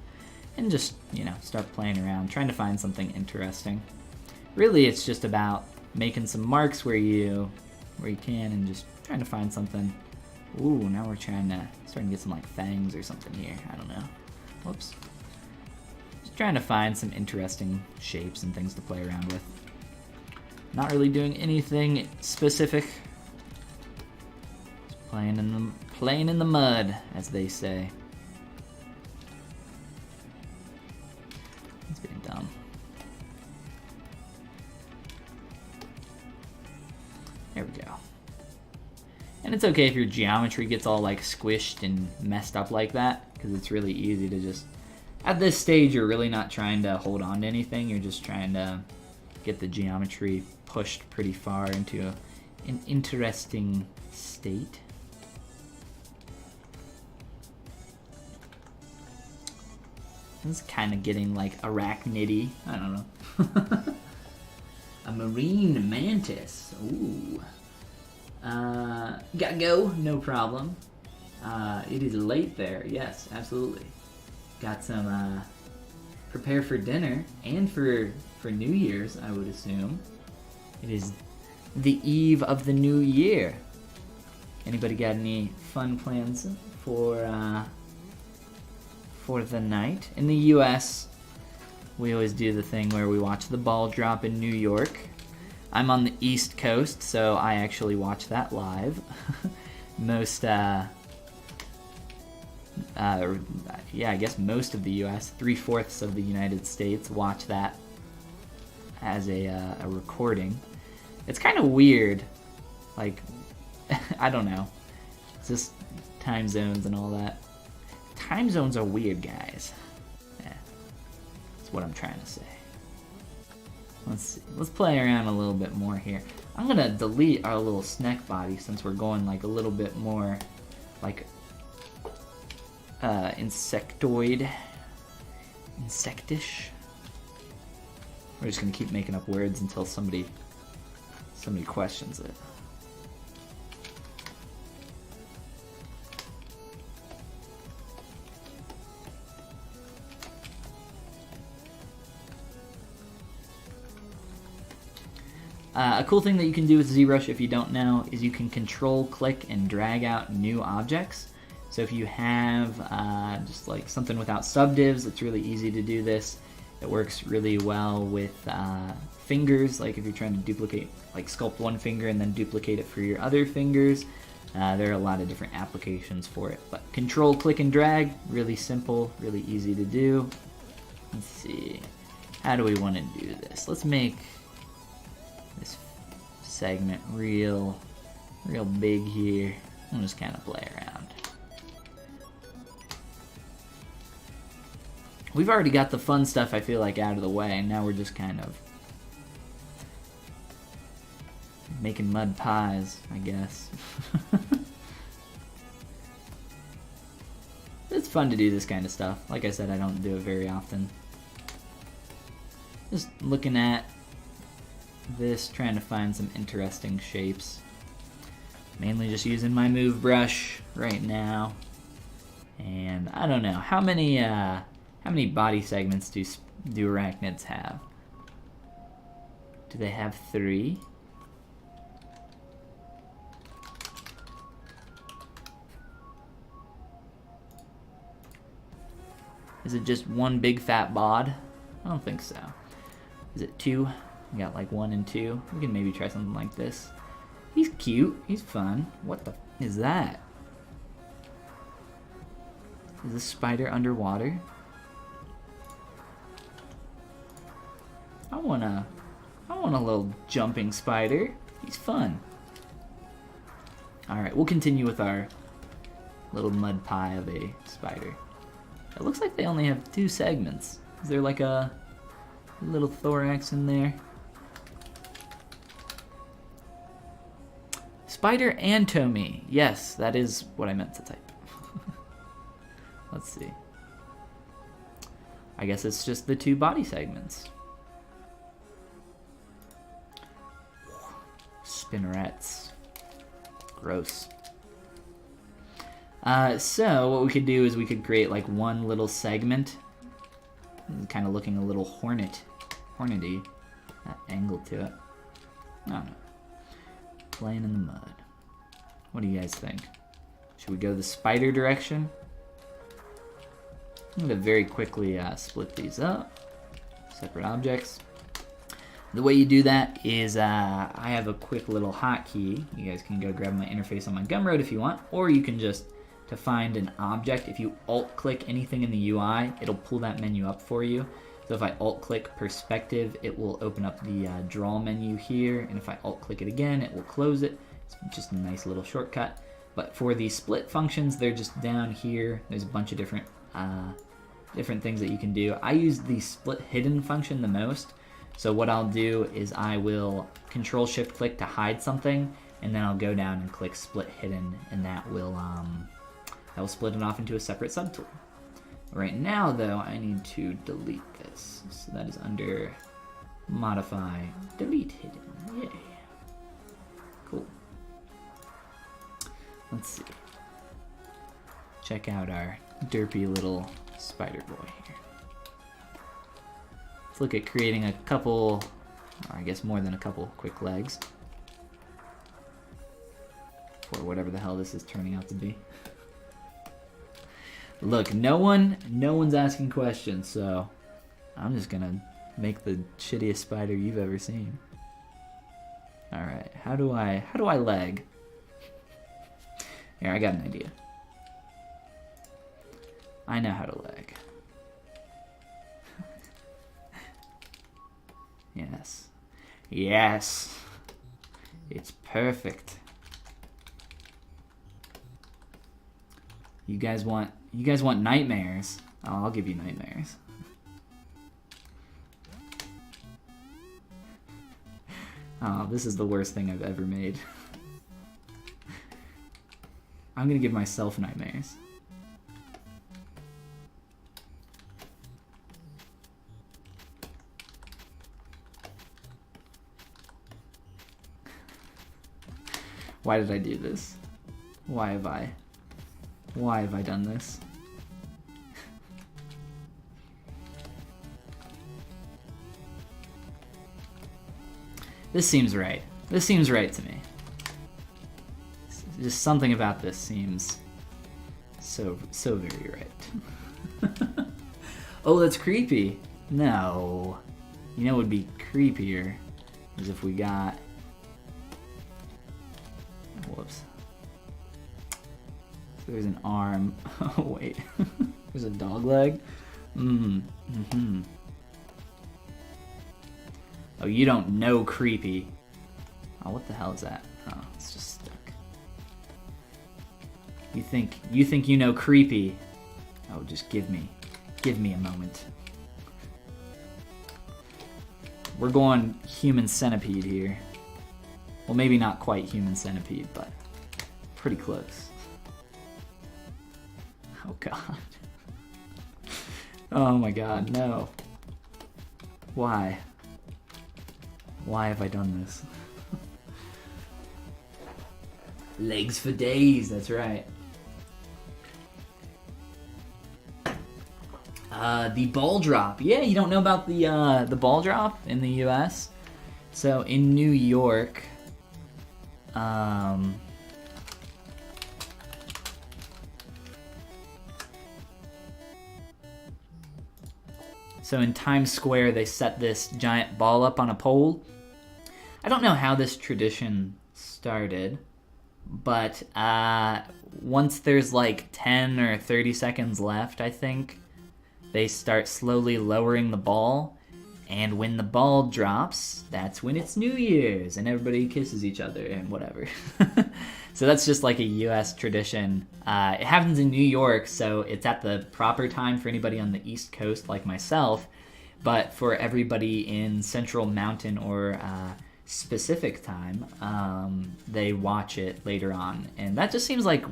S1: and just, you know, start playing around, trying to find something interesting. Really, it's just about making some marks where you can and just trying to find something. Ooh, now we're starting to get some like fangs or something here. I don't know. Whoops. Just trying to find some interesting shapes and things to play around with. Not really doing anything specific. Just playing in the mud, as they say. It's getting dumb. It's okay if your geometry gets all like squished and messed up like that, because it's really easy to just, at this stage you're really not trying to hold on to anything, you're just trying to get the geometry pushed pretty far into an interesting state. It's kind of getting like arachnidy. I don't know. A marine mantis. Ooh. Gotta go. No problem. It is late there. Yes, absolutely. Got some prepare for dinner and for New Year's, I would assume. It is the eve of the new year. Anybody got any fun plans for the night? In the US, we always do the thing where we watch the ball drop in New York. I'm on the East Coast, so I actually watch that live. Most, yeah, I guess most of the US, 3/4 of the United States, watch that as a recording. It's kind of weird, like, I don't know. It's just time zones and all that. Time zones are weird, guys. Yeah, that's what I'm trying to say. Let's see. Let's play around a little bit more here. I'm gonna delete our little snack body since we're going like a little bit more like insectoid, insectish. We're just gonna keep making up words until somebody questions it. A cool thing that you can do with ZBrush, if you don't know, is you can control click and drag out new objects. So if you have just like something without subdivs, it's really easy to do this. It works really well with fingers, like if you're trying to duplicate, like sculpt one finger and then duplicate it for your other fingers. There are a lot of different applications for it. But control click and drag, really simple, really easy to do. Let's see, how do we want to do this? Let's make this segment real big here. I'll just kind of play around. We've already got the fun stuff, I feel like, out of the way, and now we're just kind of making mud pies, I guess. It's fun to do this kind of stuff. Like I said, I don't do it very often. Just looking at this, trying to find some interesting shapes. Mainly just using my move brush right now. And I don't know, how many body segments do arachnids have? Do they have 3? Is it just one big fat bod? I don't think so. Is it 2? We got like 1 and 2. We can maybe try something like this. He's cute. He's fun. What the is that? Is this spider underwater? I want a little jumping spider. He's fun. Alright, we'll continue with our little mud pie of a spider. It looks like they only have 2 segments. Is there like a little thorax in there? Spider anatomy. Yes, that is what I meant to type. Let's see. I guess it's just the 2 body segments. Spinnerets. Gross. So what we could do is we could create like one little segment. Kind of looking a little hornety. That angle to it. I don't know. Playing in the mud. What do you guys think? Should we go the spider direction? I'm going to very quickly split these up. Separate objects. The way you do that is I have a quick little hotkey. You guys can go grab my interface on my Gumroad if you want, or you can just, to find an object, if you alt-click anything in the UI, it'll pull that menu up for you. So if I alt-click perspective, it will open up the draw menu here, and if I alt-click it again, it will close it. It's just a nice little shortcut. But for the split functions, they're just down here. There's a bunch of different things that you can do. I use the split hidden function the most. So what I'll do is I will Control-Shift-Click to hide something, and then I'll go down and click split hidden, and that will split it off into a separate subtool. Right now, though, I need to delete this. So that is under Modify, Delete Hidden. Yay. Cool. Let's see. Check out our derpy little spider boy here. Let's look at creating a couple, or I guess more than a couple, quick legs. For whatever the hell this is turning out to be. Look, no one's asking questions, so I'm just gonna make the shittiest spider you've ever seen. Alright, how do I leg? Here, I got an idea. I know how to leg. Yes. Yes! It's perfect. You guys want nightmares? Oh, I'll give you nightmares. Oh, this is the worst thing I've ever made. I'm gonna give myself nightmares. Why did I do this? Why have I done this? This seems right. This seems right to me. Just something about this seems so very right. Oh, that's creepy. No. You know what would be creepier is if we got... Whoops. There's an arm. Oh, wait. There's a dog leg? Mm-hmm. Oh, you don't know creepy. Oh, what the hell is that? Oh, it's just stuck. You think you know creepy? Oh, just give me a moment. We're going human centipede here. Well, maybe not quite human centipede, but pretty close. Oh god. Oh my god, no. Why? Why have I done this? Legs for days, that's right. The ball drop. Yeah, you don't know about the ball drop in the US? So in New York, so in Times Square, they set this giant ball up on a pole. I don't know how this tradition started, but once there's like 10 or 30 seconds left, I think, they start slowly lowering the ball. And when the ball drops, that's when it's New Year's and everybody kisses each other and whatever. So that's just like a US tradition. It happens in New York, so it's at the proper time for anybody on the East Coast like myself. But for everybody in Central Mountain or Specific Time, they watch it later on. And that just seems like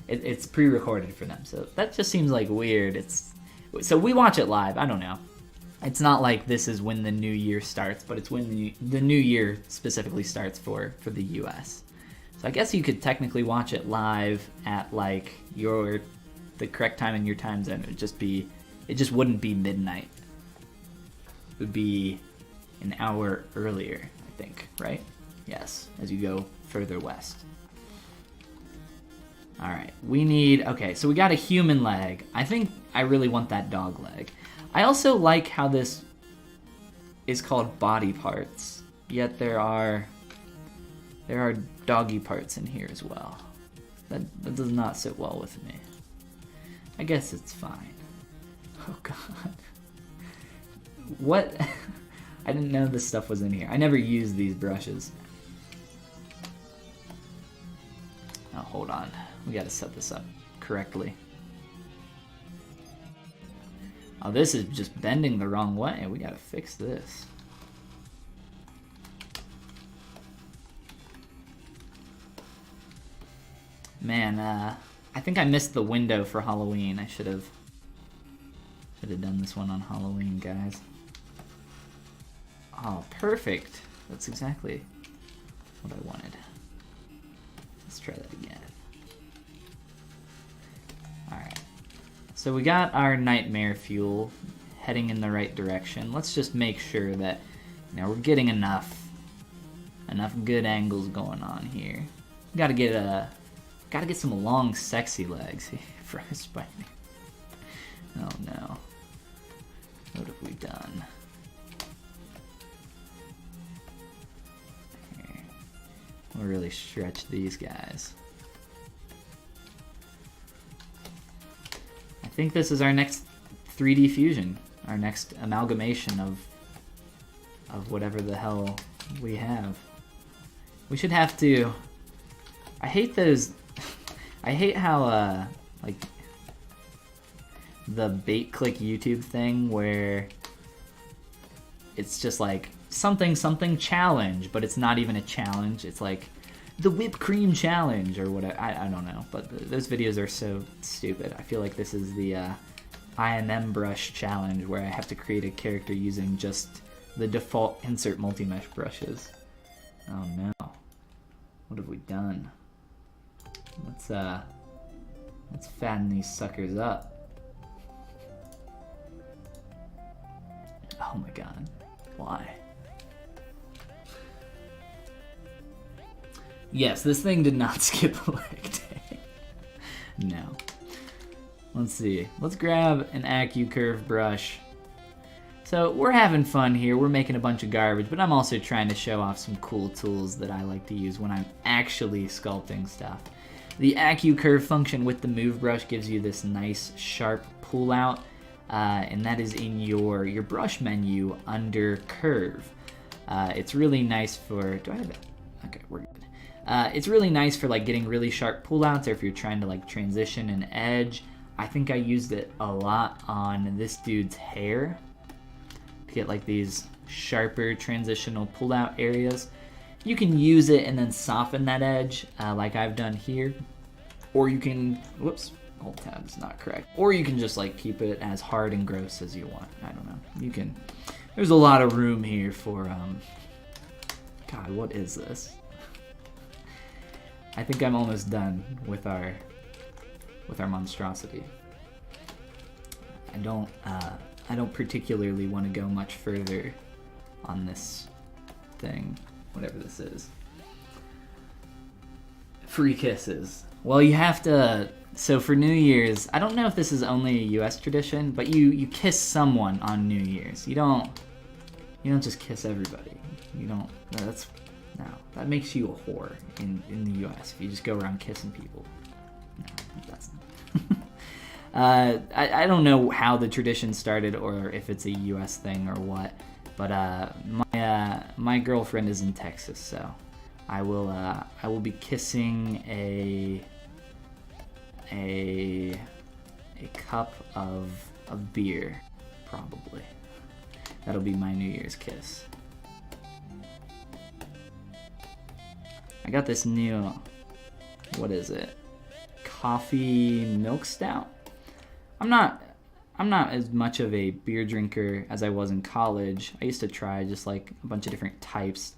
S1: it's pre-recorded for them. So that just seems like weird. So we watch it live. I don't know. It's not like this is when the new year starts, but it's when the new year specifically starts for the US. So I guess you could technically watch it live at like the correct time in your time zone. It just wouldn't be midnight. It would be an hour earlier, I think, right? Yes, as you go further west. All right, okay, so we got a human leg. I think I really want that dog leg. I also like how this is called body parts, yet there are doggy parts in here as well. That does not sit well with me. I guess it's fine. Oh god. What? I didn't know this stuff was in here. I never used these brushes. Oh, hold on. We gotta set this up correctly. Oh, this is just bending the wrong way. We gotta fix this. Man, I think I missed the window for Halloween. I should have done this one on Halloween, guys. Oh, perfect. That's exactly what I wanted. Let's try that again. Alright. So we got our nightmare fuel heading in the right direction. Let's just make sure that, you know, we're getting enough good angles going on here. Gotta get some long, sexy legs here for a spider. Oh no. What have we done? Here. We'll really stretch these guys. I think this is our next 3D fusion, our next amalgamation of whatever the hell we have. We should have to... I hate those... I hate how, like, the bait-click YouTube thing where it's just like, something challenge, but it's not even a challenge. It's like, the whipped cream challenge, or whatever. I don't know, but those videos are so stupid. I feel like this is the ZBrush challenge, where I have to create a character using just the default insert multi-mesh brushes. Oh no. What have we done? Let's fatten these suckers up. Oh my god. Why? Yes, this thing did not skip a leg day. No. Let's see. Let's grab an AccuCurve brush. So we're having fun here. We're making a bunch of garbage, but I'm also trying to show off some cool tools that I like to use when I'm actually sculpting stuff. The AccuCurve function with the move brush gives you this nice sharp pull out, and that is in your brush menu under curve. It's really nice for, do I have it? Okay, we're good. It's really nice for like getting really sharp pull outs, or if you're trying to like transition an edge. I think I used it a lot on this dude's hair to get like these sharper transitional pull out areas. You can use it and then soften that edge like I've done here, or you can, whoops, Alt tab's not correct, or you can just like keep it as hard and gross as you want. I don't know. You can, there's a lot of room here for, God, what is this? I think I'm almost done with our monstrosity. I don't particularly want to go much further on this thing, whatever this is. Free kisses. Well, you have to, so for New Year's, I don't know if this is only a US tradition, but you kiss someone on New Year's. You don't just kiss everybody. You don't, no, that makes you a whore in the US if you just go around kissing people. No, that's I don't know how the tradition started, or if it's a US thing or what, but my girlfriend is in Texas, so I will be kissing a cup of beer, probably. That'll be my New Year's kiss. I got this new, what is it? Coffee milk stout. I'm not as much of a beer drinker as I was in college. I used to try just like a bunch of different types.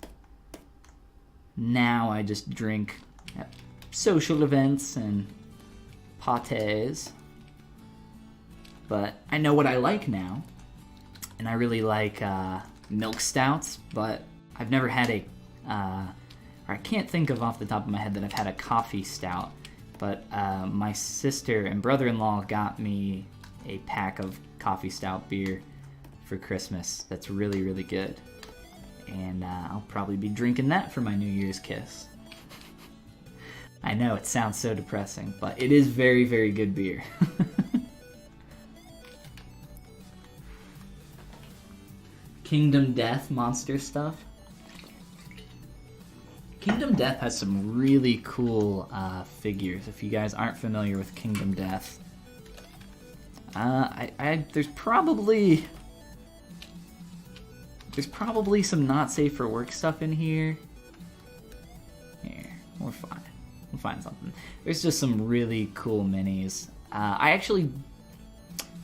S1: Now I just drink at social events and pâtés. But I know what I like now, and I really like milk stouts. But I've never had a, or I can't think of off the top of my head that I've had a coffee stout. But my sister and brother-in-law got me a pack of coffee stout beer for Christmas that's really, really good. And I'll probably be drinking that for my New Year's kiss. I know, it sounds so depressing, but it is very, very good beer. Kingdom Death monster stuff. Kingdom Death has some really cool figures. If you guys aren't familiar with Kingdom Death, there's probably some not safe for work stuff in here. Here, we're fine. We'll find something. There's just some really cool minis. I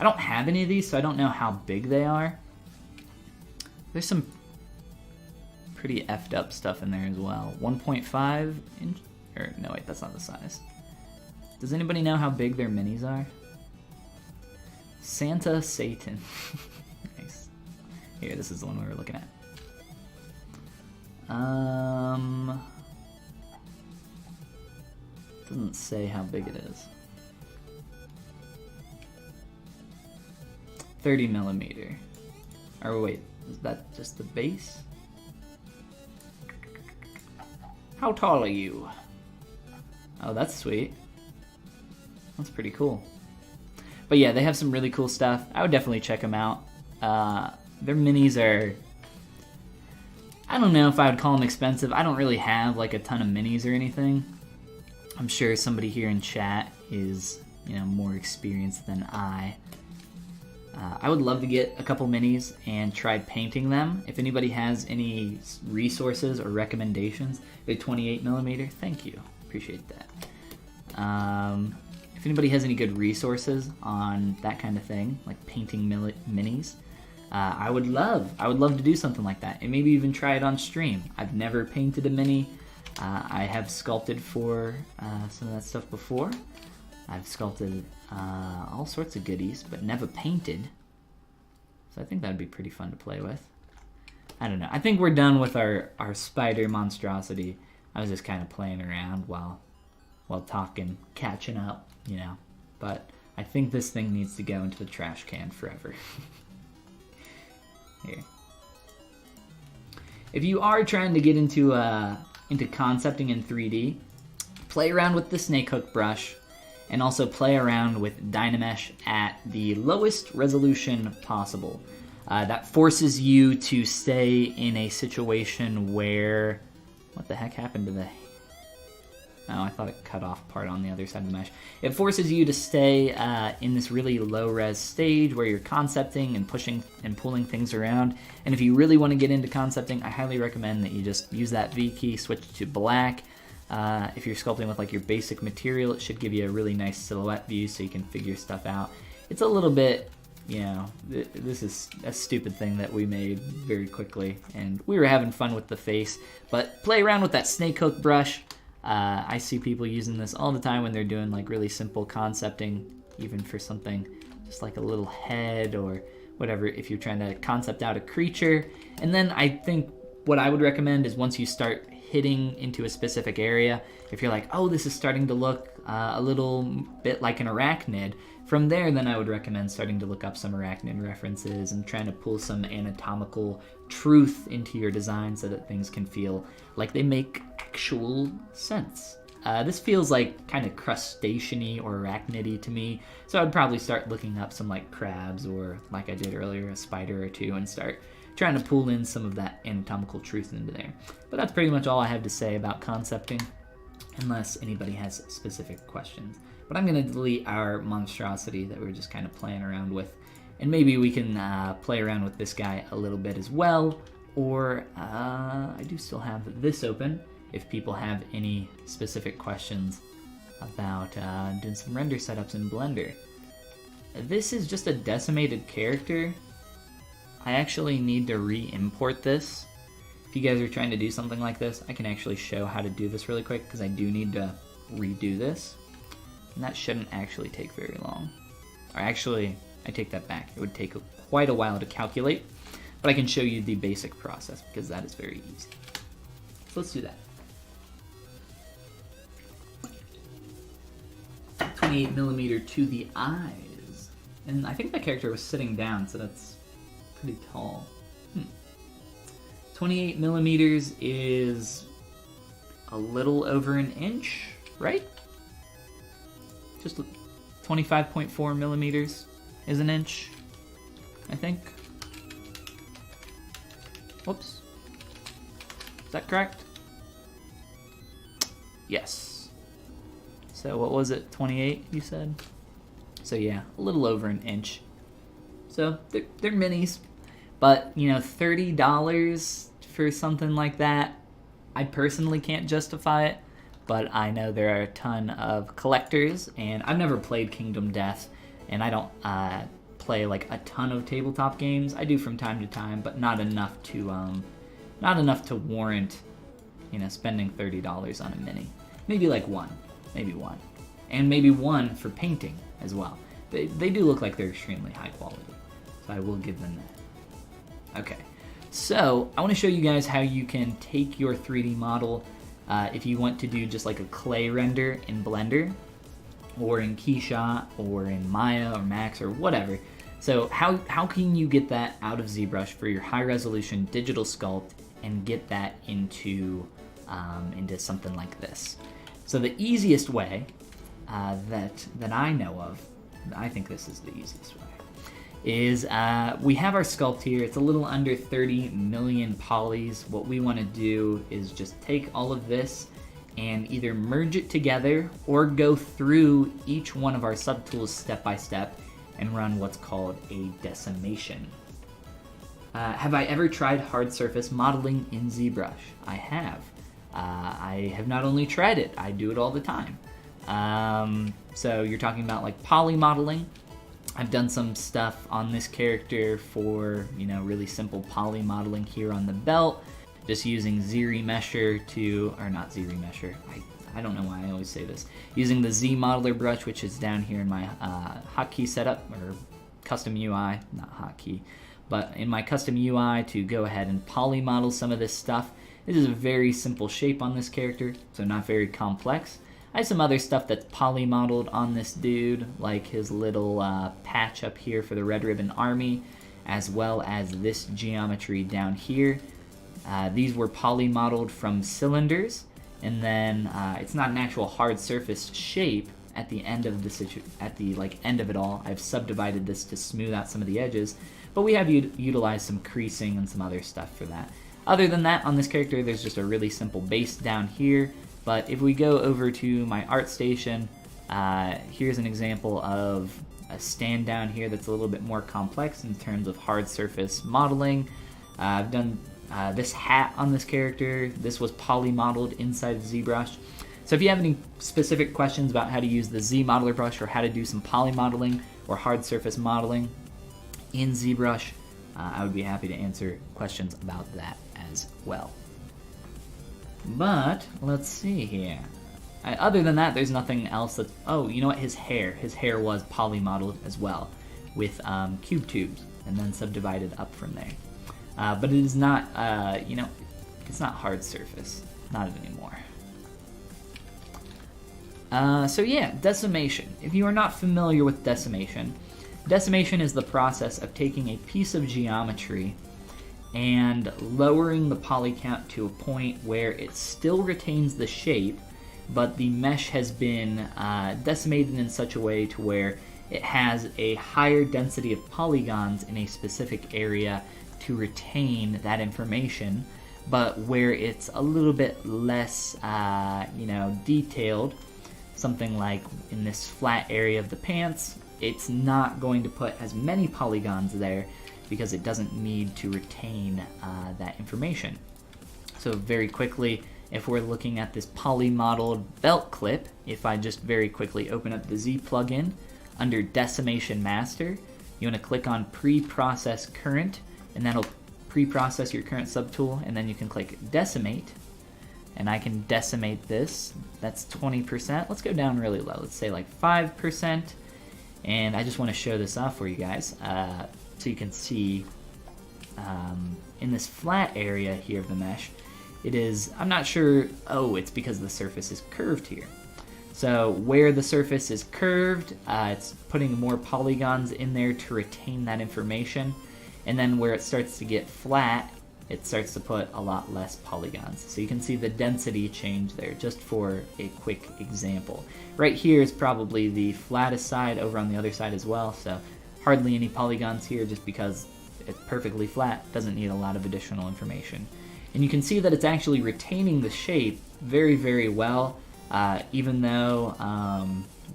S1: don't have any of these, so I don't know how big they are. There's some pretty effed up stuff in there as well. 1.5 inch, or no wait, that's not the size. Does anybody know how big their minis are? Santa Satan. Nice. Here, this is the one we were looking at. Doesn't say how big it is. 30 millimeter. Or wait, is that just the base? How tall are you? Oh, that's sweet. That's pretty cool. But yeah, they have some really cool stuff. I would definitely check them out. Their minis are... I don't know if I would call them expensive. I don't really have like a ton of minis or anything. I'm sure somebody here in chat is, you know, more experienced than I. I would love to get a couple minis and try painting them. If anybody has any resources or recommendations, they're 28 millimeter. Thank you, appreciate that. If anybody has any good resources on that kind of thing, like painting minis, I would love to do something like that, and maybe even try it on stream. I've never painted a mini. I have sculpted for some of that stuff before. I've sculpted all sorts of goodies, but never painted. So I think that'd be pretty fun to play with. I don't know. I think we're done with our spider monstrosity. I was just kind of playing around while talking, catching up, you know. But I think this thing needs to go into the trash can forever. Here. If you are trying to get into concepting in 3D, play around with the snake hook brush. And also play around with Dynamesh at the lowest resolution possible. That forces you to stay in a situation where... What the heck happened to the... Oh, I thought it cut off part on the other side of the mesh. It forces you to stay in this really low-res stage where you're concepting and pushing and pulling things around. And if you really want to get into concepting, I highly recommend that you just use that V key, switch to black. If you're sculpting with like your basic material, it should give you a really nice silhouette view so you can figure stuff out. It's a little bit, you know, this is a stupid thing that we made very quickly, and we were having fun with the face, but play around with that snake hook brush. I see people using this all the time when they're doing like really simple concepting, even for something just like a little head or whatever, if you're trying to concept out a creature. And then I think what I would recommend is once you start hitting into a specific area, if you're like, oh, this is starting to look a little bit like an arachnid, from there then I would recommend starting to look up some arachnid references and trying to pull some anatomical truth into your design so that things can feel like they make actual sense. This feels like kind of crustacean-y or arachnidy to me, so I would probably start looking up some like crabs or, like I did earlier, a spider or two, and start trying to pull in some of that anatomical truth into there. But that's pretty much all I have to say about concepting, unless anybody has specific questions. But I'm going to delete our monstrosity that we were just kind of playing around with, and maybe we can play around with this guy a little bit as well, or I do still have this open if people have any specific questions about doing some render setups in Blender. This is just a decimated character. I actually need to re-import this. If you guys are trying to do something like this, I can actually show how to do this really quick, because I do need to redo this. And that shouldn't actually take very long. Or actually, I take that back. It would take quite a while to calculate, but I can show you the basic process, because that is very easy. So let's do that. 28mm to the eyes. And I think the character was sitting down, so that's pretty tall. 28mm is a little over an inch, right? Just 25.4 millimeters is an inch, I think. Whoops. Is that correct? Yes. So what was it, 28 you said? So yeah, a little over an inch. So they're minis. But, you know, $30 for something like that, I personally can't justify it. But I know there are a ton of collectors, and I've never played Kingdom Death, and I don't play like a ton of tabletop games. I do from time to time, but not enough to warrant, you know, spending $30 on a mini. Maybe like one, and maybe one for painting as well. They do look like they're extremely high quality, so I will give them that. Okay, so I want to show you guys how you can take your 3D model if you want to do just like a clay render in Blender, or in Keyshot, or in Maya, or Max, or whatever. So how can you get that out of ZBrush for your high resolution digital sculpt and get that into something like this? So the easiest way that I know of, I think this is the easiest way, is we have our sculpt here. It's a little under 30 million polys. What we want to do is just take all of this and either merge it together or go through each one of our subtools step by step and run what's called a decimation. Have I ever tried hard surface modeling in ZBrush? I have. I have not only tried it, I do it all the time. So you're talking about like poly modeling. I've done some stuff on this character for, you know, really simple poly modeling here on the belt, just using ZRemesher to, or not ZRemesher, I don't know why I always say this, using the Z modeler brush, which is down here in my hotkey setup, or custom UI, not hotkey, but in my custom UI to go ahead and poly model some of this stuff. This is a very simple shape on this character, so not very complex. I have some other stuff that's poly modeled on this dude, like his little patch up here for the Red Ribbon Army, as well as this geometry down here. These were poly modeled from cylinders, and then it's not an actual hard surface shape at the end of the end of it all. I've subdivided this to smooth out some of the edges, but we have utilized some creasing and some other stuff for that. Other than that, on this character, there's just a really simple base down here. But if we go over to my art station, here's an example of a stand down here that's a little bit more complex in terms of hard surface modeling. I've done this hat on this character. This was poly modeled inside of ZBrush. So if you have any specific questions about how to use the Z modeler brush, or how to do some poly modeling or hard surface modeling in ZBrush, I would be happy to answer questions about that as well. But let's see here. Other than that, there's nothing else that. Oh, you know what? His hair was poly modeled as well with cube tubes, and then subdivided up from there. But it is not, you know, it's not hard surface, not anymore. So yeah, decimation. If you are not familiar with decimation, decimation is the process of taking a piece of geometry and lowering the poly count to a point where it still retains the shape, but the mesh has been decimated in such a way to where it has a higher density of polygons in a specific area to retain that information, but where it's a little bit less, you know, detailed. Something like in this flat area of the pants, it's not going to put as many polygons there because it doesn't need to retain that information. So very quickly, if we're looking at this poly modeled belt clip, if I just very quickly open up the Z plugin under Decimation Master, you want to click on Pre-Process Current, and that'll pre-process your current subtool, and then you can click Decimate, and I can decimate this. That's 20%. Let's go down really low. Let's say like 5%, and I just want to show this off for you guys. So you can see in this flat area here of the mesh, it is, I'm not sure, oh, it's because the surface is curved here. So where the surface is curved, it's putting more polygons in there to retain that information. And then where it starts to get flat, it starts to put a lot less polygons. So you can see the density change there, just for a quick example. Right here is probably the flattest side, over on the other side as well, so hardly any polygons here just because it's perfectly flat, doesn't need a lot of additional information. And you can see that it's actually retaining the shape very, very well. even though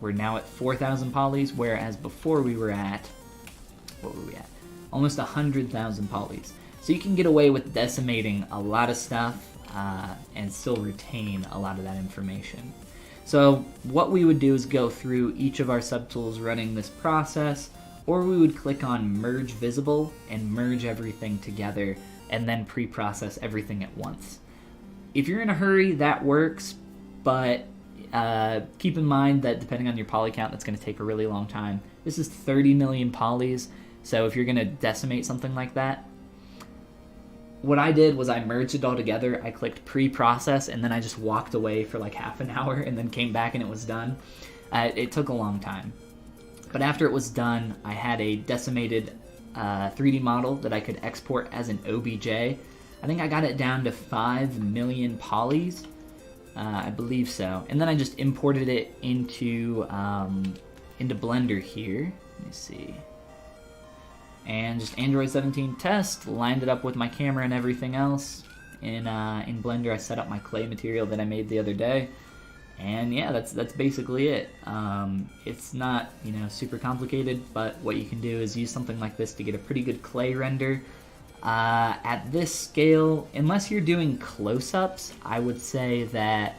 S1: we're now at 4,000 polys, whereas before we were at, what were we at? Almost 100,000 polys. So you can get away with decimating a lot of stuff and still retain a lot of that information. So what we would do is go through each of our subtools running this process, or we would click on Merge Visible and merge everything together and then pre-process everything at once. If you're in a hurry, that works, but keep in mind that depending on your poly count, that's going to take a really long time. This is 30 million polys, so if you're going to decimate something like that, what I did was I merged it all together. I clicked pre-process, and then I just walked away for like half an hour and then came back and it was done. It took a long time. But after it was done, I had a decimated 3D model that I could export as an OBJ. I think I got it down to 5 million polys. I believe so. And then I just imported it into Blender here. Let me see. And just Android 17 test, lined it up with my camera and everything else. In Blender, I set up my clay material that I made the other day. And yeah, that's basically it. It's not, super complicated, but what you can do is use something like this to get a pretty good clay render. At this scale, unless you're doing close-ups, I would say that,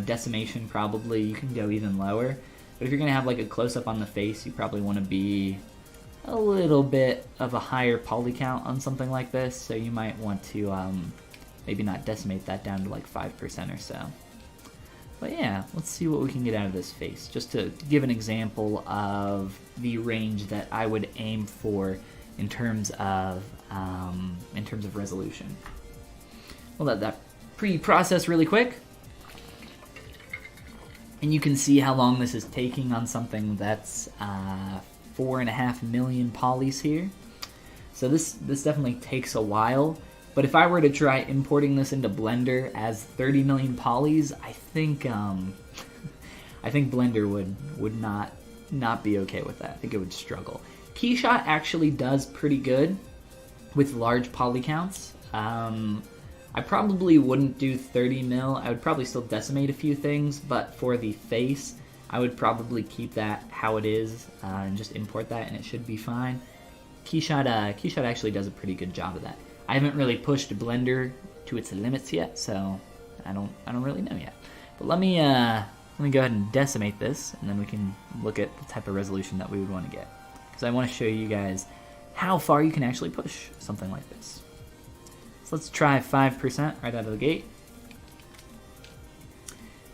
S1: decimation probably, you can go even lower. But if you're going to have like a close-up on the face, you probably want to be a little bit of a higher poly count on something like this, so you might want to maybe not decimate that down to like 5% or so. But yeah, let's see what we can get out of this face, just to give an example of the range that I would aim for in terms of resolution. We'll let that pre-process really quick, and you can see how long this is taking on something that's 4.5 million polys here. So this definitely takes a while, but if I were to try importing this into Blender as 30 million polys, I think Blender would not be okay with that. I think it would struggle. Keyshot actually does pretty good with large poly counts. I probably wouldn't do 30 mil. I would probably still decimate a few things, but for the face, I would probably keep that how it is and just import that, and it should be fine. Keyshot actually does a pretty good job of that. I haven't really pushed Blender to its limits yet, so I don't really know yet. But let me go ahead and decimate this, and then we can look at the type of resolution that we would want to get. Because I want to show you guys how far you can actually push something like this. So let's try 5% right out of the gate.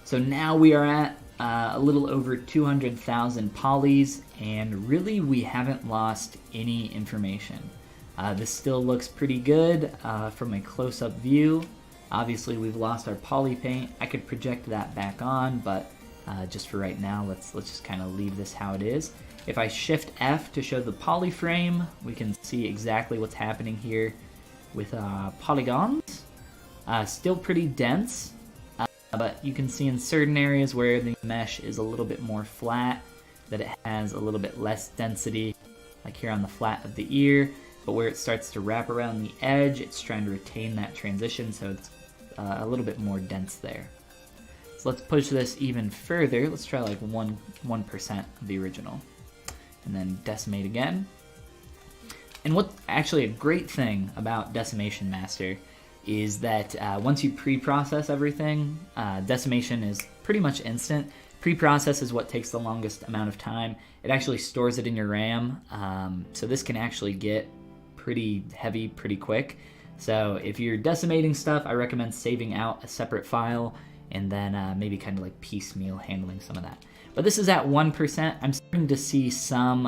S1: So now we are at a little over 200,000 polys, and really we haven't lost any information. This still looks pretty good from a close-up view. Obviously we've lost our poly paint. I could project that back on, but just for right now, let's just kind of leave this how it is. If I shift F to show the poly frame, we can see exactly what's happening here with polygons. Still pretty dense. But you can see in certain areas where the mesh is a little bit more flat, that it has a little bit less density, like here on the flat of the ear, but where it starts to wrap around the edge, it's trying to retain that transition, so it's a little bit more dense there. So let's push this even further. Let's try like 1% of the original, and then decimate again. And what actually a great thing about Decimation Master is that once you pre-process everything, decimation is pretty much instant. Pre-process is what takes the longest amount of time. It actually stores it in your RAM, so this can actually get pretty heavy pretty quick. So if you're decimating stuff, I recommend saving out a separate file and then maybe kind of like piecemeal handling some of that. But this is at 1%. I'm starting to see some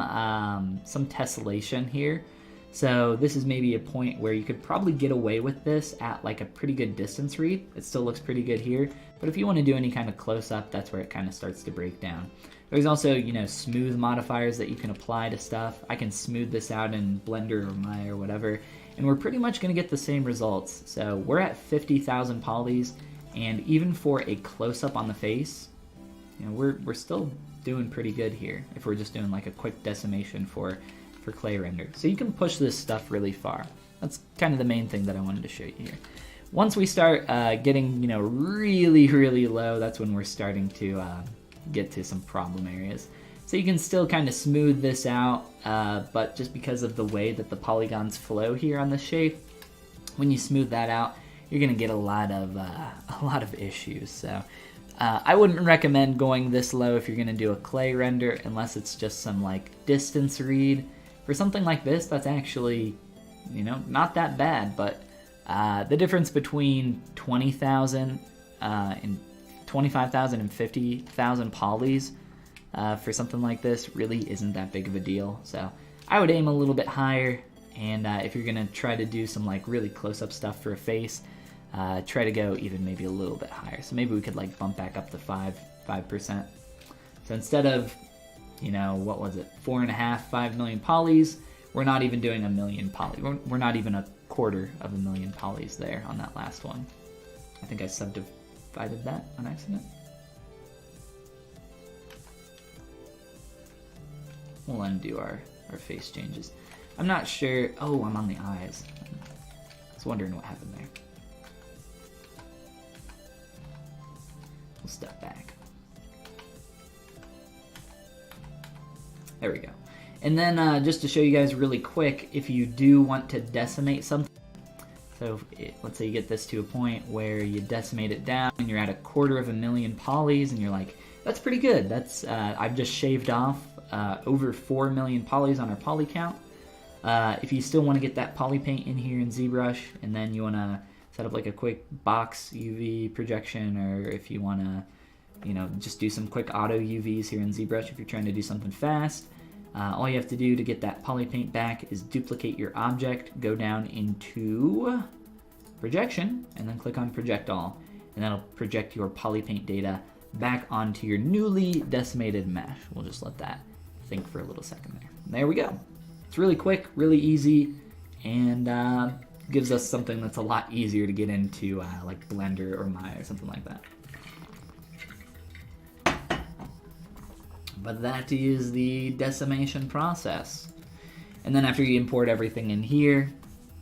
S1: tessellation here. So this is maybe a point where you could probably get away with this at like a pretty good distance read. It still looks pretty good here, but if you want to do any kind of close-up, that's where it kind of starts to break down. There's also, smooth modifiers that you can apply to stuff. I can smooth this out in Blender or Maya or whatever, and we're pretty much going to get the same results. So we're at 50,000 polys, and even for a close-up on the face, we're still doing pretty good here if we're just doing like a quick decimation for clay render. So you can push this stuff really far. That's kind of the main thing that I wanted to show you here. once we start getting, really low, that's when we're starting to get to some problem areas. So you can still kind of smooth this out, but just because of the way that the polygons flow here on the shape, when you smooth that out, you're gonna get a lot of issues. So I wouldn't recommend going this low if you're gonna do a clay render, unless it's just some like distance read. For something like this, that's actually, not that bad, but the difference between 20,000 and 25,000 and 50,000 polys for something like this really isn't that big of a deal. So I would aim a little bit higher, and if you're gonna try to do some like really close-up stuff for a face, try to go even maybe a little bit higher. So maybe we could like bump back up to 5%. So instead of, what was it, 5 million polys, we're not even doing a million poly. We're not even a quarter of a million polys there on that last one. I think I subdivided that on accident. We'll undo our face changes. I'm not sure. Oh, I'm on the eyes. I was wondering what happened there. We'll step back. There we go. And then just to show you guys really quick, if you do want to decimate something, so let's say you get this to a point where you decimate it down and you're at 250,000 polys, and you're like, that's pretty good. That's I've just shaved off over 4 million polys on our poly count. If you still want to get that poly paint in here in ZBrush, and then you want to set up like a quick box UV projection, or if you want to, just do some quick auto UVs here in ZBrush if you're trying to do something fast, all you have to do to get that poly paint back is duplicate your object, go down into projection, and then click on project all, and that'll project your poly paint data back onto your newly decimated mesh. We'll just let that think for a little second there. There we go. It's really quick, really easy, and gives us something that's a lot easier to get into like Blender or Maya or something like that. But that is the decimation process. And then after you import everything in here,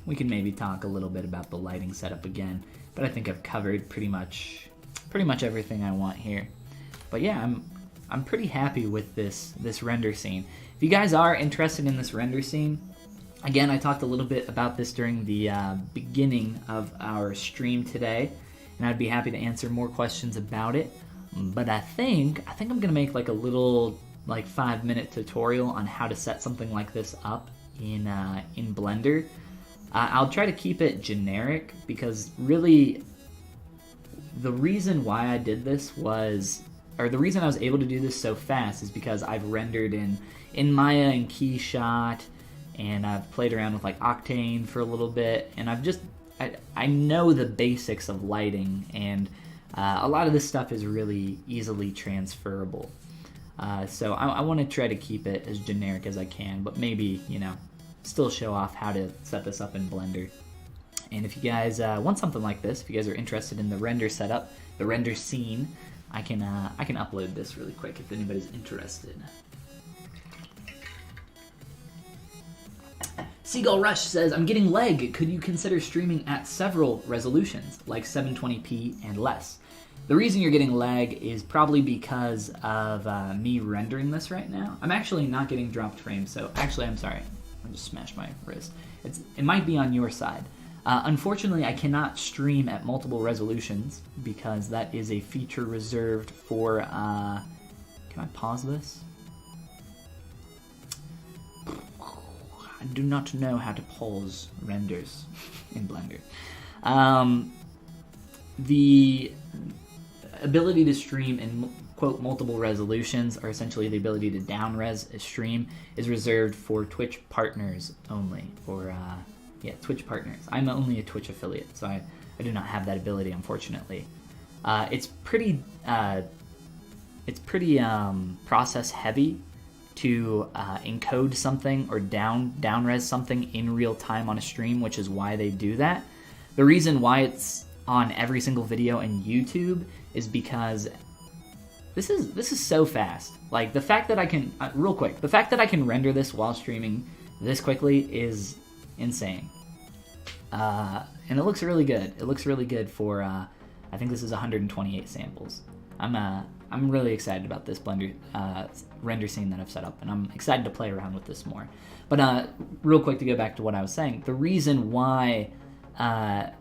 S1: we can maybe talk a little bit about the lighting setup again, but I think I've covered pretty much everything I want here. But yeah, I'm pretty happy with this render scene. If you guys are interested in this render scene, again, I talked a little bit about this during the beginning of our stream today, and I'd be happy to answer more questions about it. But I think I'm gonna make like a little 5-minute tutorial on how to set something like this up in Blender. I'll try to keep it generic, because really the reason why I did this was, or the reason I was able to do this so fast, is because I've rendered in Maya and Keyshot, and I've played around with like Octane for a little bit, and I know the basics of lighting, and a lot of this stuff is really easily transferable. So I want to try to keep it as generic as I can, but maybe, still show off how to set this up in Blender. And if you guys want something like this, if you guys are interested in the render setup, the render scene, I can upload this really quick if anybody's interested. Seagull Rush says, I'm getting lag. Could you consider streaming at several resolutions, like 720p and less? The reason you're getting lag is probably because of me rendering this right now. I'm actually not getting dropped frames, so actually, I'm sorry. I just smashed my wrist. It might be on your side. Unfortunately, I cannot stream at multiple resolutions because that is a feature reserved for... can I pause this? I do not know how to pause renders in Blender. The ability to stream in, quote, multiple resolutions, or essentially the ability to down-res a stream, is reserved for Twitch partners only, or, yeah, Twitch partners. I'm only a Twitch affiliate, so I do not have that ability, unfortunately. It's pretty process-heavy to encode something or down-res something in real time on a stream, which is why they do that. The reason why it's on every single video in YouTube is because this is so fast. Like, the fact that I can real quick, the fact that I can render this while streaming this quickly is insane. And it looks really good. It looks really good for, I think this is 128 samples. I'm really excited about this Blender render scene that I've set up, and I'm excited to play around with this more. But real quick, to go back to what I was saying, the reason why that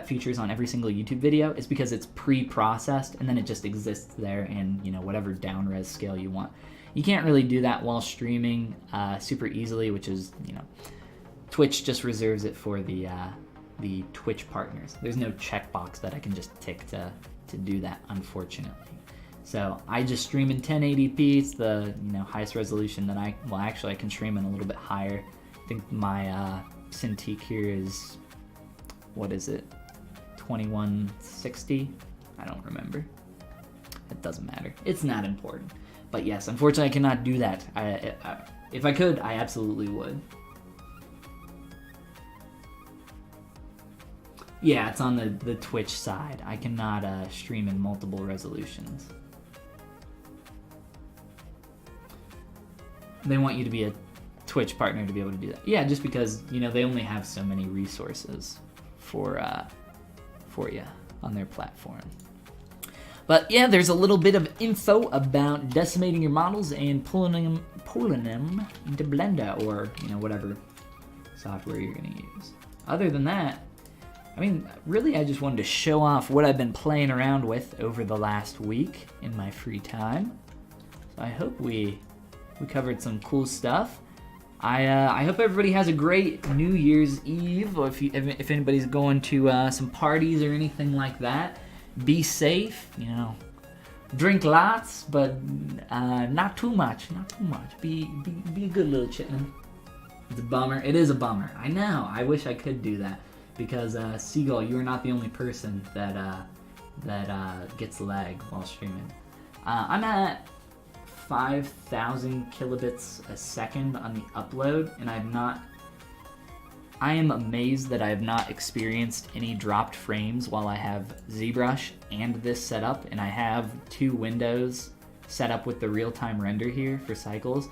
S1: feature is on every single YouTube video is because it's pre-processed, and then it just exists there in, you know, whatever down-res scale you want. You can't really do that while streaming super easily, which is, you know, Twitch just reserves it for the Twitch partners. There's no checkbox that I can just tick to do that, unfortunately. So I just stream in 1080p. It's the, you know, highest resolution that actually I can stream in a little bit higher. I think my Cintiq here is, what is it, 2160? I don't remember. It doesn't matter. It's not important. But yes, unfortunately I cannot do that. If I could, I absolutely would. Yeah, it's on the Twitch side. I cannot stream in multiple resolutions. They want you to be a Twitch partner to be able to do that. Yeah, just because, you know, they only have so many resources for you on their platform. But yeah, there's a little bit of info about decimating your models and pulling them into Blender, or, you know, whatever software you're gonna use. Other than that, I mean, really, I just wanted to show off what I've been playing around with over the last week in my free time. So I hope we covered some cool stuff. I hope everybody has a great New Year's Eve, or if anybody's going to some parties or anything like that. Be safe, you know. Drink lots, but not too much. Not too much. Be a good little chitlin. It's a bummer. It is a bummer. I know. I wish I could do that. Because Seagull, you are not the only person that gets lag while streaming. I'm at 5,000 kilobits a second on the upload, and I am amazed that I have not experienced any dropped frames while I have ZBrush and this set up, and I have two windows set up with the real-time render here for cycles.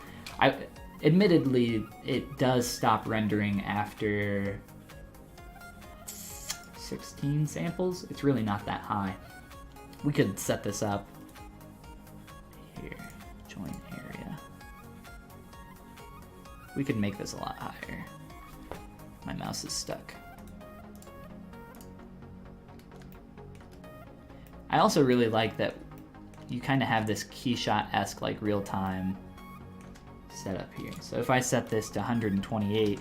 S1: Admittedly, it does stop rendering after 16 samples. It's really not that high. We could set this up here, join area. We could make this a lot higher. My mouse is stuck. I also really like that you kind of have this keyshot-esque, like, real-time setup here. So if I set this to 128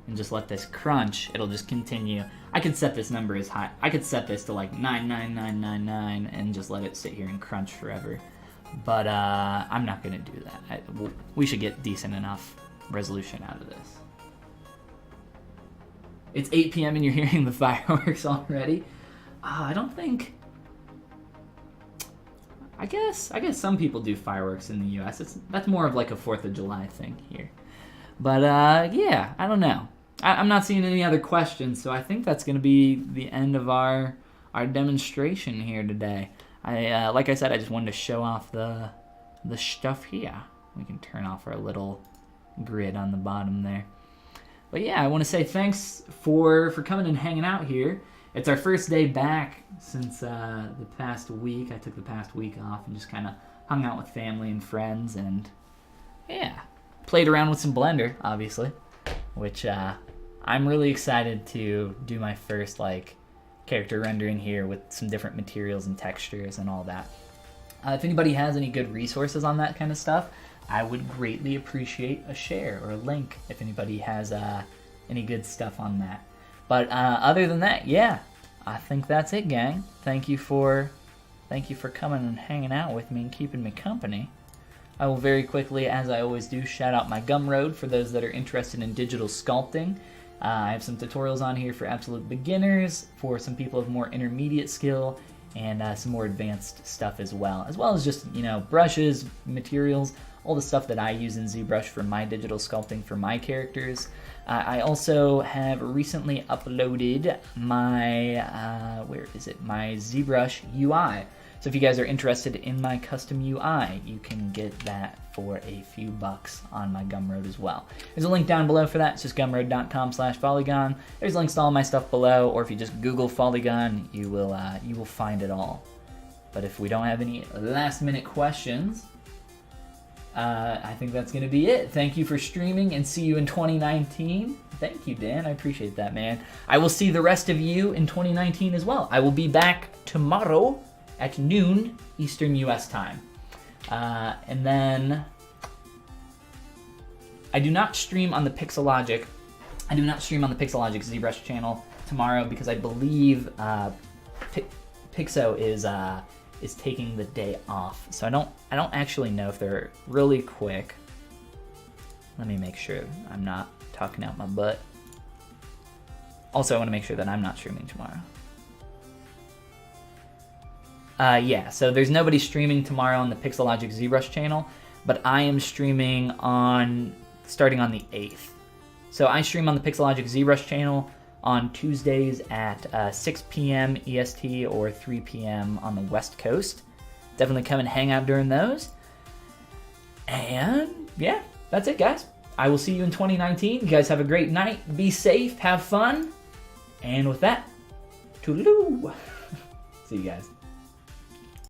S1: and just let this crunch, it'll just continue. I could set this number as high. I could set this to like 99999 and just let it sit here and crunch forever. But I'm not gonna do that. We should get decent enough resolution out of this. It's 8 p.m. and you're hearing the fireworks already. I don't think. I guess some people do fireworks in the U.S. That's more of like a 4th of July thing here. But yeah, I don't know. I'm not seeing any other questions, so I think that's going to be the end of our demonstration here today. Like I said, I just wanted to show off the stuff here. We can turn off our little grid on the bottom there. But yeah, I want to say thanks for coming and hanging out here. It's our first day back since the past week. I took the past week off and just kind of hung out with family and friends, and yeah, played around with some Blender, obviously, which I'm really excited to do my first like character rendering here with some different materials and textures and all that. If anybody has any good resources on that kind of stuff, I would greatly appreciate a share or a link if anybody has any good stuff on that. But other than that, yeah, I think that's it, gang. Thank you for coming and hanging out with me and keeping me company. I will very quickly, as I always do, shout out my Gumroad for those that are interested in digital sculpting. I have some tutorials on here for absolute beginners, for some people of more intermediate skill, and some more advanced stuff as well as just, you know, brushes, materials, all the stuff that I use in ZBrush for my digital sculpting for my characters. I also have recently uploaded my, my ZBrush UI So if you guys are interested in my custom UI, you can get that for a few bucks on my Gumroad as well. There's a link down below for that. It's just gumroad.com/Follygon. There's links to all my stuff below, or if you just Google Follygon, you will find it all. But if we don't have any last minute questions, I think that's going to be it. Thank you for streaming, and see you in 2019. Thank you, Dan. I appreciate that, man. I will see the rest of you in 2019 as well. I will be back tomorrow at noon Eastern US time. And then I do not stream on the Pixelogic. I do not stream on the Pixelogic ZBrush channel tomorrow because I believe Pixo is taking the day off. So I don't actually know if they're really quick. Let me make sure I'm not talking out my butt. Also, I want to make sure that I'm not streaming tomorrow. Yeah, so there's nobody streaming tomorrow on the Pixelogic ZBrush channel, but I am streaming starting on the 8th. So I stream on the Pixelogic ZBrush channel on Tuesdays at 6 p.m. EST or 3 p.m. on the West Coast. Definitely come and hang out during those. And yeah, that's it, guys. I will see you in 2019. You guys have a great night. Be safe, have fun. And with that, toodaloo. See you guys.